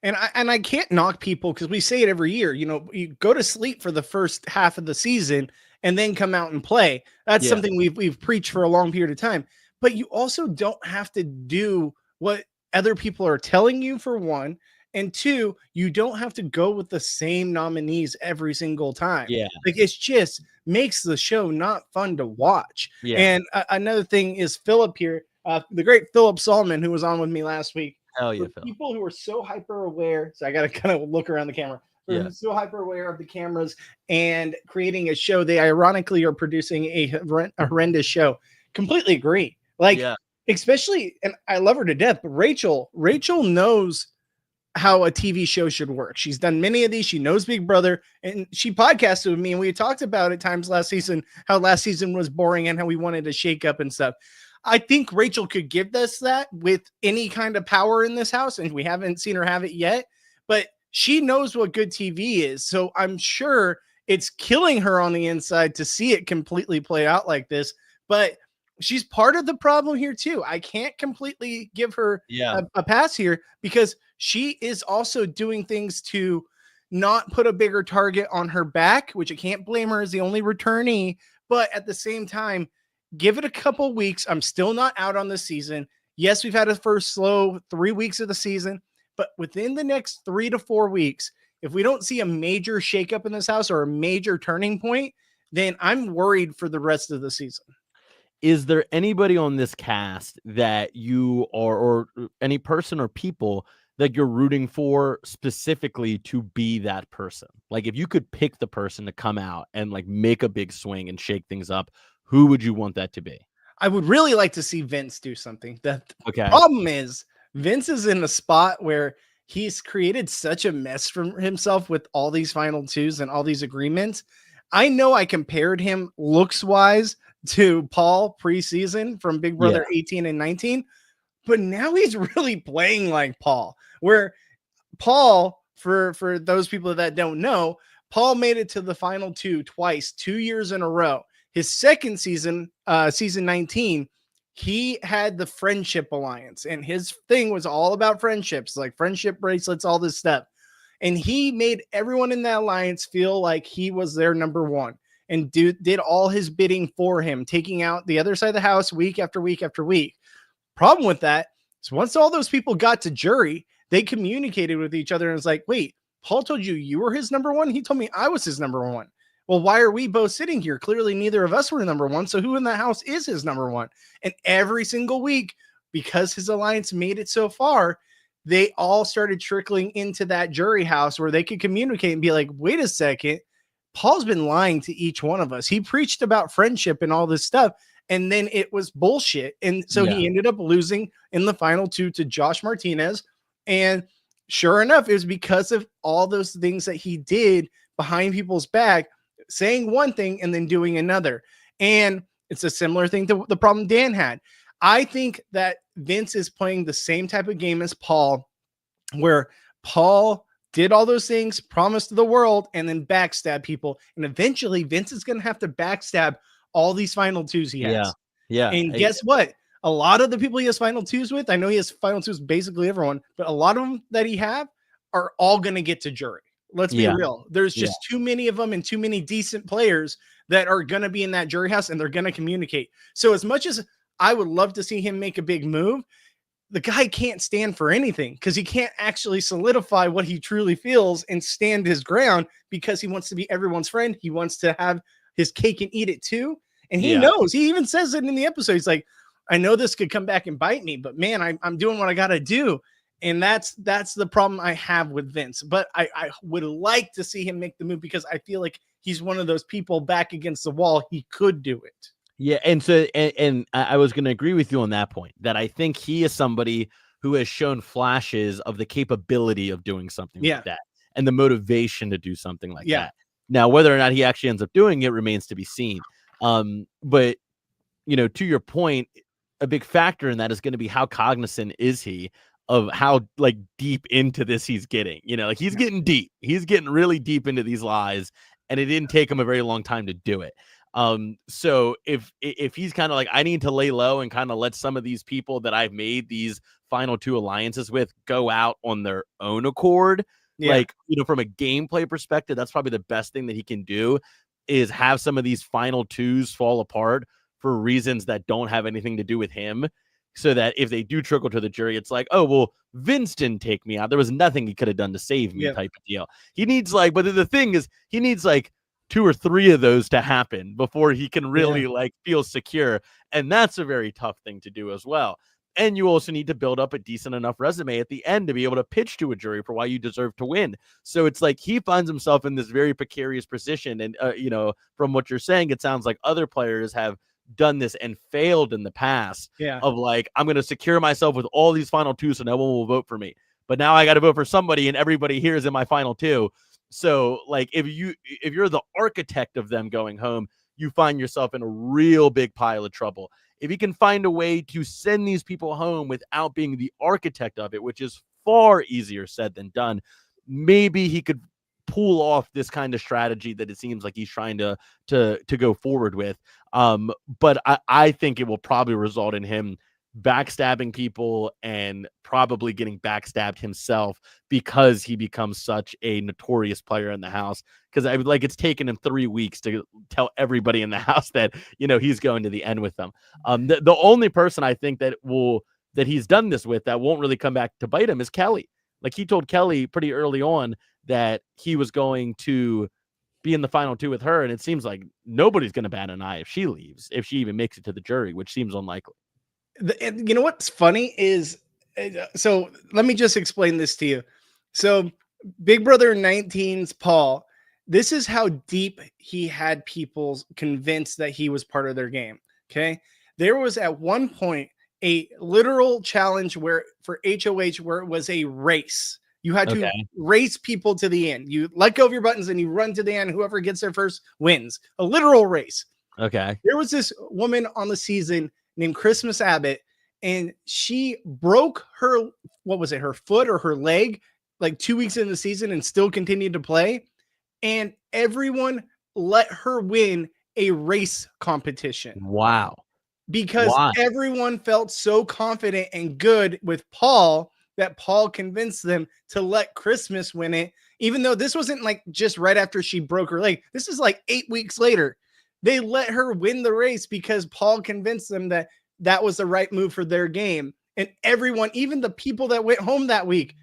And I can't knock people because we say it every year. You go to sleep for the first half of the season and then come out and play. That's something we've preached for a long period of time. But you also don't have to do what other people are telling you, for one. And two, you don't have to go with the same nominees every single time. Yeah. It's just makes the show not fun to watch. Yeah. And another thing is Philip here, the great Philip Solomon, who was on with me last week. Hell yeah, For people who are so hyper aware, so I got to kind of look around the camera. So hyper aware of the cameras and creating a show, they ironically are producing a horrendous show. Completely agree. Especially, and I love her to death, but Rachel knows how a TV show should work. She's done many of these. She knows Big Brother, and she podcasted with me, and we talked about at times last season how last season was boring and how we wanted to shake up and stuff. I think Rachel could give us that with any kind of power in this house, and we haven't seen her have it yet, but she knows what good TV is. So I'm sure it's killing her on the inside to see it completely play out like this, but she's part of the problem here too. I can't completely give her a pass here because she is also doing things to not put a bigger target on her back, which I can't blame her as the only returnee. But at the same time, give it a couple weeks. I'm still not out on this season. Yes, we've had a first slow 3 weeks of the season, but within the next 3 to 4 weeks, if we don't see a major shakeup in this house or a major turning point, then I'm worried for the rest of the season. Is there anybody on this cast that you are, or any person or people that you're rooting for specifically to be that person? Like, if you could pick the person to come out and like make a big swing and shake things up, who would you want that to be? I would really like to see Vince do something. The Okay. problem is Vince is in a spot where he's created such a mess for himself with all these final twos and all these agreements. I know I compared him looks wise to Paul preseason from Big Brother 18 and 19, but now he's really playing like Paul, where Paul, for those people that don't know, Paul made it to the final two twice, 2 years in a row. His second season, season 19, he had the friendship alliance, and his thing was all about friendships, like friendship bracelets, all this stuff. And he made everyone in that alliance feel like he was their number one and did all his bidding for him, taking out the other side of the house week after week after week. Problem with that is once all those people got to jury, they communicated with each other and was like, wait, Paul told you were his number one? He told me I was his number one. Well, why are we both sitting here? Clearly, neither of us were number one. So who in the house is his number one? And every single week, because his alliance made it so far, they all started trickling into that jury house where they could communicate and be like, wait a second, Paul's been lying to each one of us. He preached about friendship and all this stuff, and then it was bullshit. And so he ended up losing in the final two to Josh Martinez. And sure enough, it was because of all those things that he did behind people's back, saying one thing and then doing another. And it's a similar thing to the problem Dan had. I think that Vince is playing the same type of game as Paul, where Paul did all those things, promised the world, and then backstab people. And eventually Vince is going to have to backstab all these final twos he has. Yeah. And guess what? A lot of the people he has final twos with, I know he has final twos basically everyone, but a lot of them that he have are all going to get to jury. Let's be real. There's just too many of them and too many decent players that are going to be in that jury house, and they're going to communicate. So as much as I would love to see him make a big move, the guy can't stand for anything because he can't actually solidify what he truly feels and stand his ground because he wants to be everyone's friend. He wants to have his cake and eat it too. And he knows, he even says it in the episode. He's like, I know this could come back and bite me, but man, I'm doing what I got to do. And that's the problem I have with Vince. But I would like to see him make the move because I feel like he's one of those people back against the wall. He could do it. Yeah. And so, and I was going to agree with you on that point, that I think he is somebody who has shown flashes of the capability of doing something like that and the motivation to do something like that. Now, whether or not he actually ends up doing it remains to be seen. But, you know, to your point, a big factor in that is going to be how cognizant is he of how like deep into this he's getting. You know, like he's getting deep. He's getting really deep into these lies, and it didn't take him a very long time to do it. So if he's kind of like, I need to lay low and kind of let some of these people that I've made these final two alliances with go out on their own accord, like, you know, from a gameplay perspective, that's probably the best thing that he can do is have some of these final twos fall apart for reasons that don't have anything to do with him. So that if they do trickle to the jury, it's like, oh, well, Vince didn't take me out. There was nothing he could have done to save me type of deal. He needs like, but the thing is, he needs like 2 or 3 of those to happen before he can really like feel secure. And that's a very tough thing to do as well. And you also need to build up a decent enough resume at the end to be able to pitch to a jury for why you deserve to win. So it's like he finds himself in this very precarious position. And, you know, from what you're saying, it sounds like other players have done this and failed in the past of like, I'm going to secure myself with all these final twos so no one will vote for me. But now I got to vote for somebody and everybody here is in my final two. So like if you're the architect of them going home, you find yourself in a real big pile of trouble. If you can find a way to send these people home without being the architect of it, which is far easier said than done, maybe he could pull off this kind of strategy that it seems like he's trying to go forward with. But I think it will probably result in him backstabbing people and probably getting backstabbed himself because he becomes such a notorious player in the house. Because I would like it's taken him 3 weeks to tell everybody in the house that he's going to the end with them. The only person I think that he's done this with that won't really come back to bite him is Kelly. Like he told Kelly pretty early on that he was going to be in the final 2 with her, and it seems like nobody's going to bat an eye if she leaves, if she even makes it to the jury, which seems unlikely. You know what's funny is, so let me just explain this to you. So Big Brother 19's Paul, this is how deep he had people convinced that he was part of their game. Okay. There was at one point a literal challenge where for HOH where it was a race. You had to race people to the end. You let go of your buttons and you run to the end. Whoever gets there first wins. A literal race. Okay. There was this woman on the season named Christmas Abbott, and she broke her, what was it, her foot or her leg, like 2 weeks into the season and still continued to play. And everyone let her win a race competition. Wow. Because everyone felt so confident and good with Paul that Paul convinced them to let Christmas win it, even though this wasn't like just right after she broke her leg. This is like 8 weeks later. They let her win the race because Paul convinced them that that was the right move for their game. And everyone, even the people that went home that week,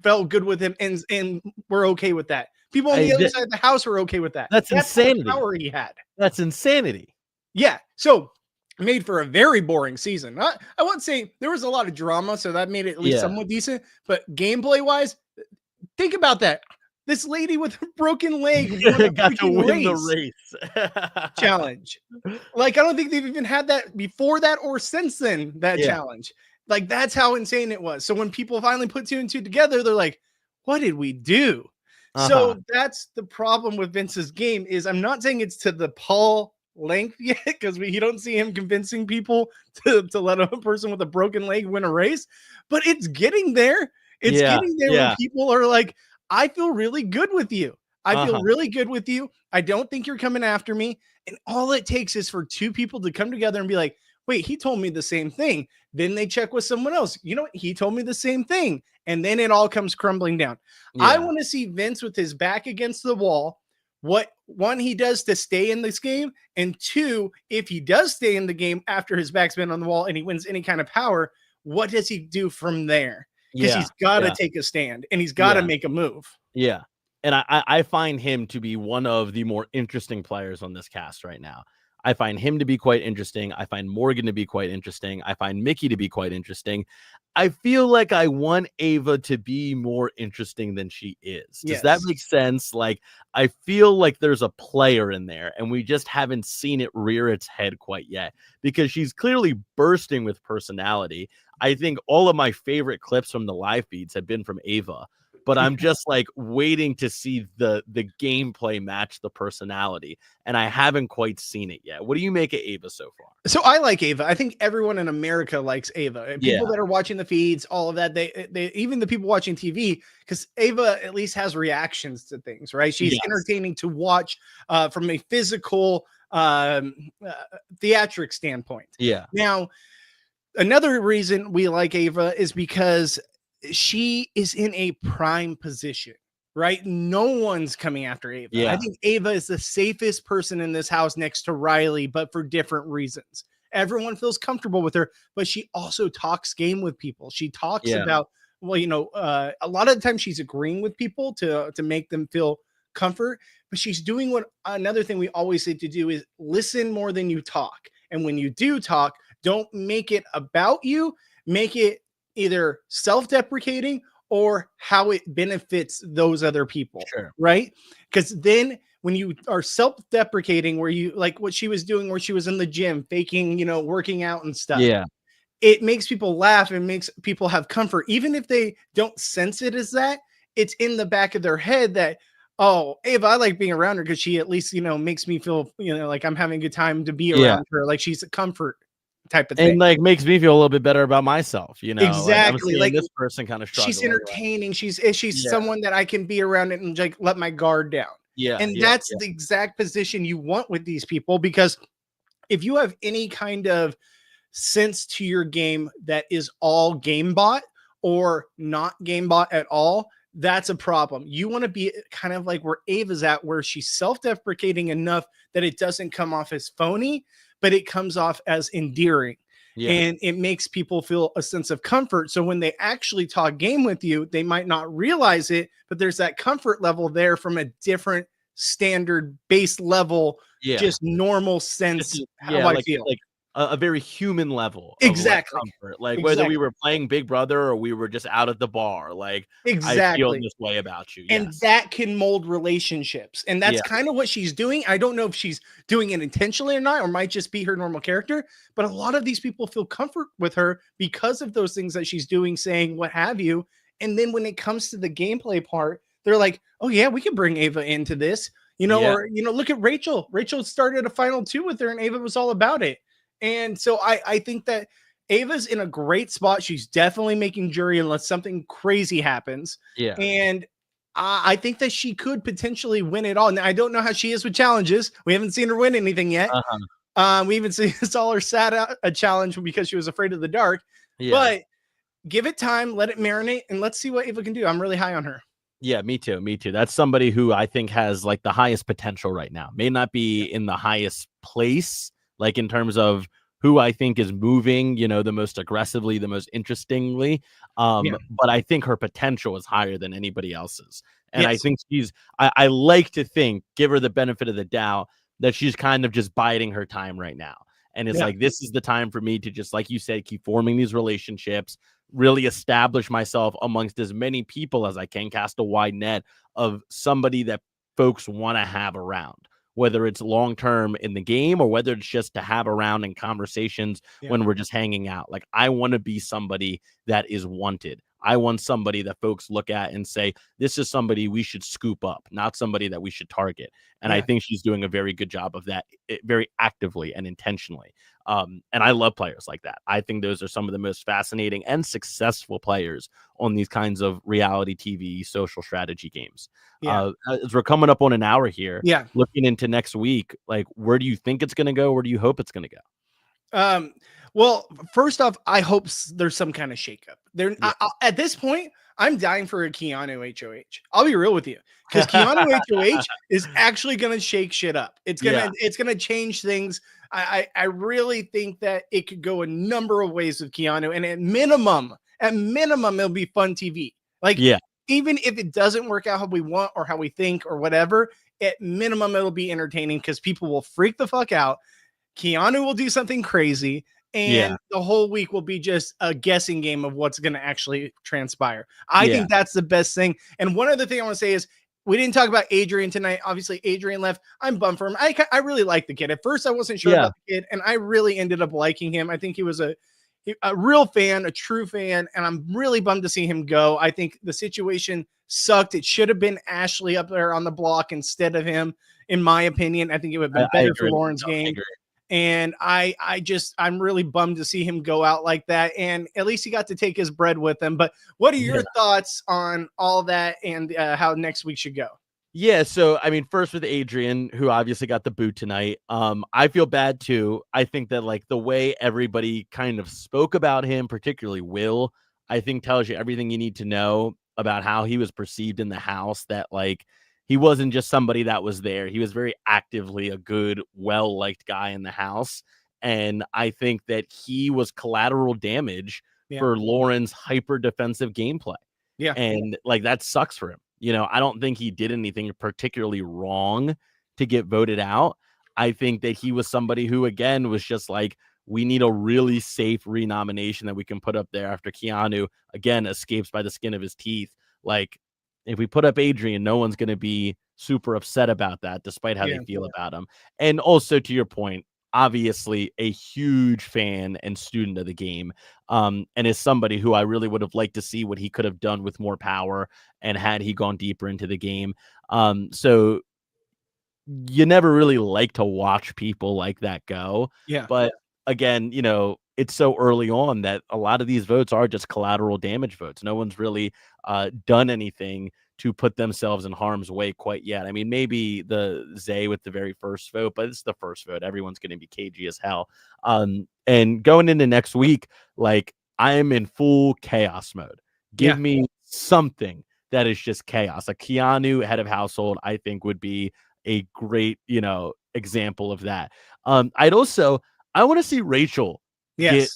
felt good with him and were okay with that. People on the other side of the house were okay with that. That's insanity. The power he had. That's insanity. Yeah. So made for a very boring season. I won't say there was a lot of drama, so that made it at least somewhat decent. But gameplay wise, think about that. This lady with a broken leg got to win the race challenge. Like, I don't think they've even had that before that or since then, that challenge. Like, that's how insane it was. So when people finally put 2 and 2 together, they're like, what did we do? So that's the problem with Vince's game is I'm not saying it's to the Paul length yet because you don't see him convincing people to let a person with a broken leg win a race, but it's getting there. It's getting there when people are like, I feel really good with you. I feel really good with you. I don't think you're coming after me. And all it takes is for 2 people to come together and be like, wait, he told me the same thing. Then they check with someone else. You know what? He told me the same thing. And then it all comes crumbling down. I want to see Vince with his back against the wall. What, 1, he does to stay in this game. And 2, if he does stay in the game after his back's been on the wall and he wins any kind of power, what does he do from there? Because he's got to take a stand and he's got to make a move. Yeah. And I find him to be one of the more interesting players on this cast right now. I find him to be quite interesting. I find Morgan to be quite interesting. I find Mickey to be quite interesting. I feel like I want Ava to be more interesting than she is. Does that make sense? Like, I feel like there's a player in there and we just haven't seen it rear its head quite yet because she's clearly bursting with personality. I think all of my favorite clips from the live feeds have been from Ava, but I'm just like waiting to see the gameplay match the personality. And I haven't quite seen it yet. What do you make of Ava so far? So I like Ava. I think everyone in America likes Ava. People that are watching the feeds, all of that, they even the people watching TV, because Ava at least has reactions to things, right? She's entertaining to watch from a physical theatric standpoint. Yeah. Now, another reason we like Ava is because she is in a prime position, right? No one's coming after Ava. I think Ava is the safest person in this house next to Riley, but for different reasons. Everyone feels comfortable with her, but she also talks game with people. She talks about, well, a lot of the time she's agreeing with people to make them feel comfort, but she's doing what another thing we always say to do is listen more than you talk. And when you do talk, don't make it about you, make it either self-deprecating or how it benefits those other people, right? Because then when you are self-deprecating, where you like what she was doing, where she was in the gym faking, working out and stuff. It makes people laugh and makes people have comfort. Even if they don't sense it as that, it's in the back of their head that, oh, Ava, I like being around her because she at least, makes me feel, like I'm having a good time to be around her. Like she's a comfort. type of And thing. like makes me feel a little bit better about myself, you know. Like I'm Exactly. seeing Like this person kind of she's struggle. entertaining. She's Yeah, someone that I can be around and like let my guard down. yeah, And yeah, that's yeah, the exact position you want with these people, because if you have any kind of sense to your game that is all game bot or not game bot at all, that's a problem. You want to be kind of like where Ava's at, where she's self-deprecating enough that it doesn't come off as phony, but it comes off as endearing. yeah, And it makes people feel a sense of comfort. So when they actually talk game with you, they might not realize it, but there's that comfort level there from a different standard base level, yeah. just normal sense how Yeah, I feel. like a very human level of like Exactly. comfort. Like whether we Exactly. were playing Big Brother or we were just out at the bar, like I feel Exactly. this way about you. And Yes. that can mold relationships. And that's Yeah. kind of what she's doing. I don't know if she's doing it intentionally or not, or might just be her normal character. But a lot of these people feel comfort with her because of those things that she's doing, saying, what have you. And then when it comes to the gameplay part, they're like, oh, yeah, we can bring Ava into this, Yeah. or, look at Rachel. Rachel started a final two with her, and Ava was all about it. And so I think that Ava's in a great spot. She's definitely making jury unless something crazy happens. Yeah. And I think that she could potentially win it all. Now, I don't know how she is with challenges. We haven't seen her win anything yet. Uh-huh. We even saw her sat out a challenge because she was afraid of the dark. Yeah. But give it time, let it marinate, and let's see what Ava can do. I'm really high on her. Yeah, me too. Me too. That's somebody who I think has like the highest potential right now. May not be in the highest place, like in terms of who I think is moving, the most aggressively, the most interestingly. Yeah. But I think her potential is higher than anybody else's. And I Yes. think I like to think, give her the benefit of the doubt, that she's kind of just biding her time right now. And it's Yeah. like, this is the time for me to just, like you said, keep forming these relationships, really establish myself amongst as many people as I can, cast a wide net of somebody that folks want to have around, whether it's long term in the game or whether it's just to have around in conversations Yeah. when we're just hanging out. Like, I want to be somebody that is wanted. I want somebody that folks look at and say, this is somebody we should scoop up, not somebody that we should target. And I Yeah. think she's doing a very good job of that, very actively and intentionally. And I love players like that. I think those are some of the most fascinating and successful players on these kinds of reality TV social strategy games. Yeah. As we're coming up on an hour here, Yeah. looking into next week, like, where do you think it's going to go? Where do you hope it's going to go? Well, first off, I hope there's some kind of shakeup. Yeah. At this point, I'm dying for a Keanu HOH. I'll be real with you, because Keanu HOH is actually going to shake shit up. It's gonna change things. I really think that it could go a number of ways with Keanu, and at minimum, it'll be fun TV. Like, Yeah. even if it doesn't work out how we want or how we think or whatever, at minimum, it'll be entertaining because people will freak the fuck out. Keanu will do something crazy, and Yeah. the whole week will be just a guessing game of what's going to actually transpire. I Yeah. think that's the best thing. And one other thing I want to say is, we didn't talk about Adrian tonight. Obviously, Adrian left. I'm bummed for him. I really like the kid. At first, I wasn't sure Yeah. about the kid, and I really ended up liking him. I think he was a real fan, a true fan, and I'm really bummed to see him go. I think the situation sucked. It should have been Ashley up there on the block instead of him, in my opinion. I think it would have been I better for agree. Lauren's No, I game. agree. And I'm really bummed to see him go out like that. And at least he got to take his bread with him. But what are your thoughts on all that, and how next week should go? Yeah, so I mean, first with Adrian, who obviously got the boot tonight. I feel bad too. I think that like the way everybody kind of spoke about him, particularly Will, I think tells you everything you need to know about how he was perceived in the house. That like he wasn't just somebody that was there. He was very actively a good, well-liked guy in the house. And I think that he was collateral damage for Lauren's hyper defensive gameplay. Yeah. And like that sucks for him. I don't think he did anything particularly wrong to get voted out. I think that he was somebody who, again, was just like, we need a really safe renomination that we can put up there after Keanu, again, escapes by the skin of his teeth. Like, if we put up Adrian, no one's going to be super upset about that, despite how they feel about him. And also, to your point, obviously a huge fan and student of the game, and is somebody who I really would have liked to see what he could have done with more power and had he gone deeper into the game. So you never really like to watch people like that go. Yeah. But again, it's so early on that a lot of these votes are just collateral damage votes. No one's really done anything to put themselves in harm's way quite yet. I mean, maybe the Zay with the very first vote, but it's the first vote. Everyone's going to be cagey as hell. And going into next week, like, I am in full chaos mode. Give me something that is just chaos. A Keanu head of household, I think, would be a great, example of that. I want to see Rachel get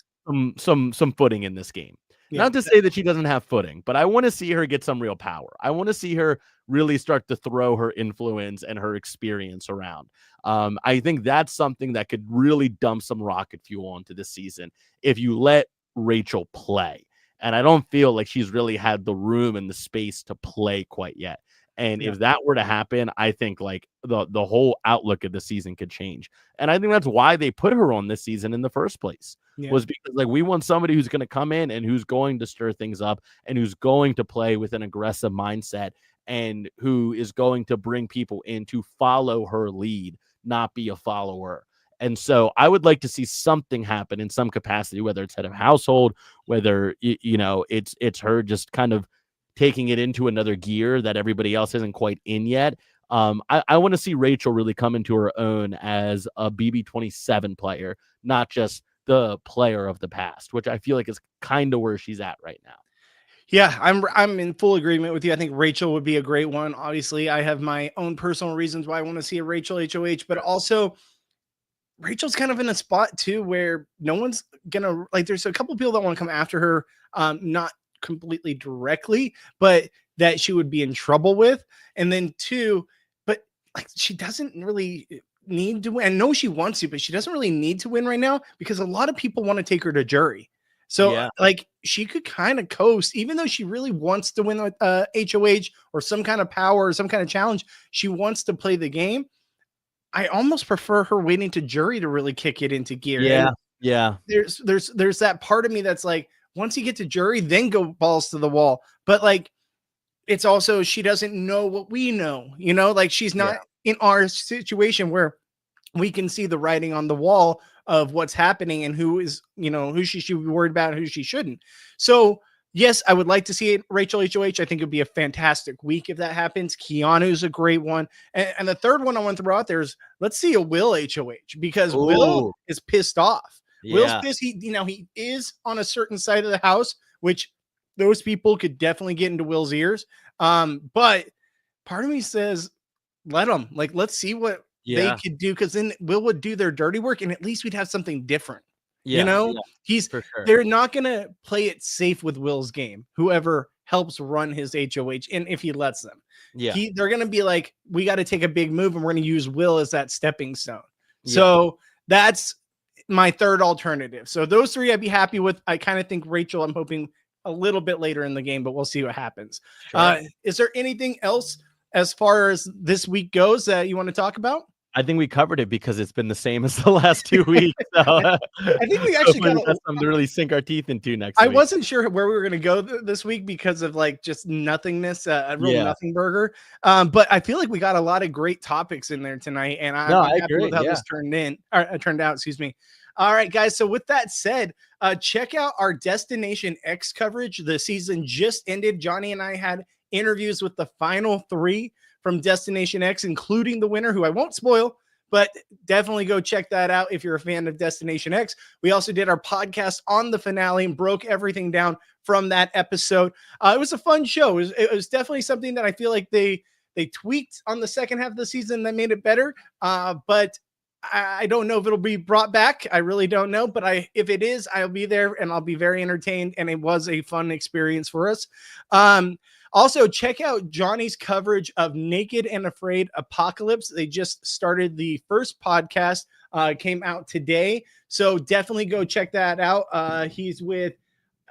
some footing in this game. Not to say that she doesn't have footing, but I want to see her get some real power. I want to see her really start to throw her influence and her experience around. I think that's something that could really dump some rocket fuel onto this season if you let Rachel play. And I don't feel like she's really had the room and the space to play quite yet. And if that were to happen, I think like the whole outlook of the season could change. And I think that's why they put her on this season in the first place, was because like we want somebody who's going to come in and who's going to stir things up and who's going to play with an aggressive mindset and who is going to bring people in to follow her lead, not be a follower. And so I would like to see something happen in some capacity, whether it's head of household, whether, it's her just kind of taking it into another gear that everybody else isn't quite in yet. I want to see Rachel really come into her own as a BB27 player, not just the player of the past, which I feel like is kind of where she's at right now. Yeah, I'm in full agreement with you. I think Rachel would be a great one. Obviously, I have my own personal reasons why I want to see a Rachel HOH, but also Rachel's kind of in a spot too where no one's gonna, like, there's a couple people that want to come after her, not completely directly, but that she would be in trouble with. And then two, but like she doesn't really need to win. I know she wants to, but she doesn't really need to win right now because a lot of people want to take her to jury. So like she could kind of coast, even though she really wants to win HOH or some kind of power or some kind of challenge. She wants to play the game. I almost prefer her waiting to jury to really kick it into gear. Yeah. There's that part of me that's like, once you get to jury, then go balls to the wall. But like, it's also, she doesn't know what we know, like she's not in our situation where we can see the writing on the wall of what's happening and who is, who she should be worried about and who she shouldn't. So yes, I would like to see it, Rachel HOH. I think it'd be a fantastic week if that happens. Keanu's a great one. And the third one I want to throw out there is, let's see a Will HOH, because Will is pissed off. Will's pissed. He is on a certain side of the house, which those people could definitely get into Will's ears. But part of me says, let them, like, let's see what they could do. Cause then Will would do their dirty work and at least we'd have something different. He's for sure. They're not going to play it safe with Will's game, whoever helps run his HOH. And if he lets them, they're going to be like, we got to take a big move and we're going to use Will as that stepping stone. So that's my third alternative. So those three I'd be happy with. I kind of think Rachel, I'm hoping a little bit later in the game, but we'll see what happens. Sure. Is there anything else as far as this week goes that you want to talk about? I think we covered it because it's been the same as the last 2 weeks. So I think we actually got something to really sink our teeth into next week. I wasn't sure where we were going to go this week because of like just nothingness, a real nothing burger. But I feel like we got a lot of great topics in there tonight, and I'm happy with how this turned out. Excuse me. All right, guys. So with that said, check out our Destination X coverage. The season just ended. Johnny and I had interviews with the final 3 from Destination X, including the winner, who I won't spoil, but definitely go check that out if you're a fan of Destination X. We also did our podcast on the finale and broke everything down from that episode. It was a fun show. It was definitely something that I feel like they tweaked on the second half of the season that made it better. But I don't know if it'll be brought back. I really don't know. But if it is, I'll be there and I'll be very entertained. And it was a fun experience for us. Also, check out Johnny's coverage of Naked and Afraid Apocalypse. They just started the first podcast, came out today. So definitely go check that out. He's with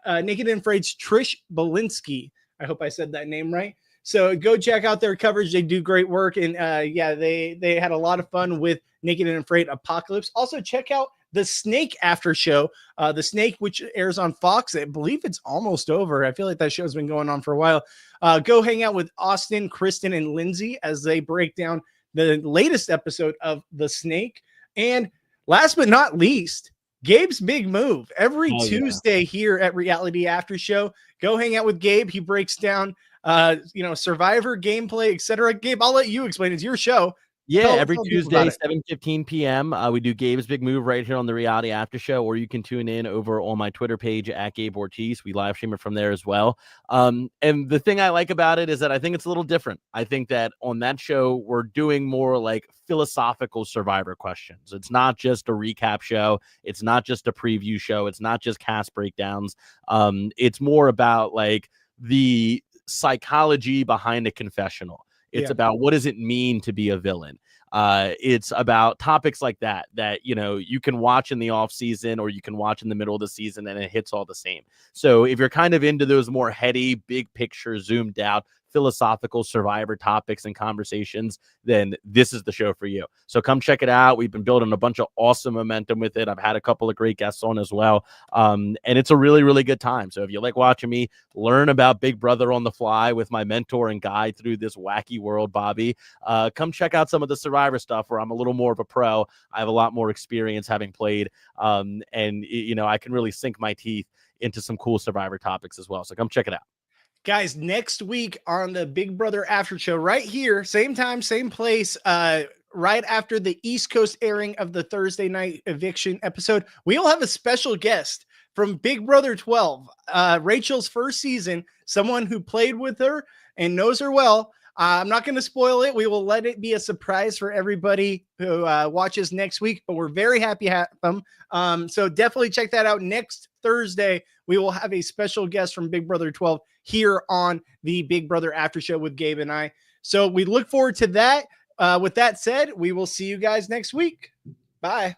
Naked and Afraid's Trish Belinsky. I hope I said that name right. So go check out their coverage. They do great work. And they had a lot of fun with Naked and Afraid Apocalypse. Also, check out the Snake after show, the Snake, which airs on Fox. I believe it's almost over. I feel like that show's been going on for a while. Go hang out with Austin, Kristen, and Lindsay as they break down the latest episode of The Snake. And last but not least, Gabe's Big Move every Oh, yeah. Tuesday here at Reality After Show. Go hang out with Gabe. He breaks down, Survivor gameplay, etc. Gabe, I'll let you explain. It's your show. Yeah, Tell every people Tuesday, about it. 7:15 p.m. We do Gabe's Big Move right here on the Reality After Show, or you can tune in over on my Twitter page at Gabe Ortiz. We live stream it from there as well. And the thing I like about it is that I think it's a little different. I think that on that show, we're doing more like philosophical Survivor questions. It's not just a recap show. It's not just a preview show. It's not just cast breakdowns. It's more about like the psychology behind a confessional. It's about what does it mean to be a villain. It's about topics like that you can watch in the off season or you can watch in the middle of the season and it hits all the same. So if you're kind of into those more heady, big picture, zoomed out, philosophical Survivor topics and conversations, then this is the show for you. So come check it out. We've been building a bunch of awesome momentum with it. I've had a couple of great guests on as well. And it's a really, really good time. So if you like watching me learn about Big Brother on the fly with my mentor and guide through this wacky world, Bobby, come check out some of the Survivor stuff where I'm a little more of a pro. I have a lot more experience having played. And I can really sink my teeth into some cool Survivor topics as well. So come check it out. Guys, next week on the Big Brother After Show, right here, same time, same place, right after the East Coast airing of the Thursday night eviction episode, we'll have a special guest from Big Brother 12, Rachel's first season, someone who played with her and knows her well. I'm not going to spoil it. We will let it be a surprise for everybody who watches next week, but we're very happy to have them. So definitely check that out. Next Thursday, we will have a special guest from Big Brother 12 here on the Big Brother After Show with Gabe and I. So we look forward to that. With that said, we will see you guys next week. Bye.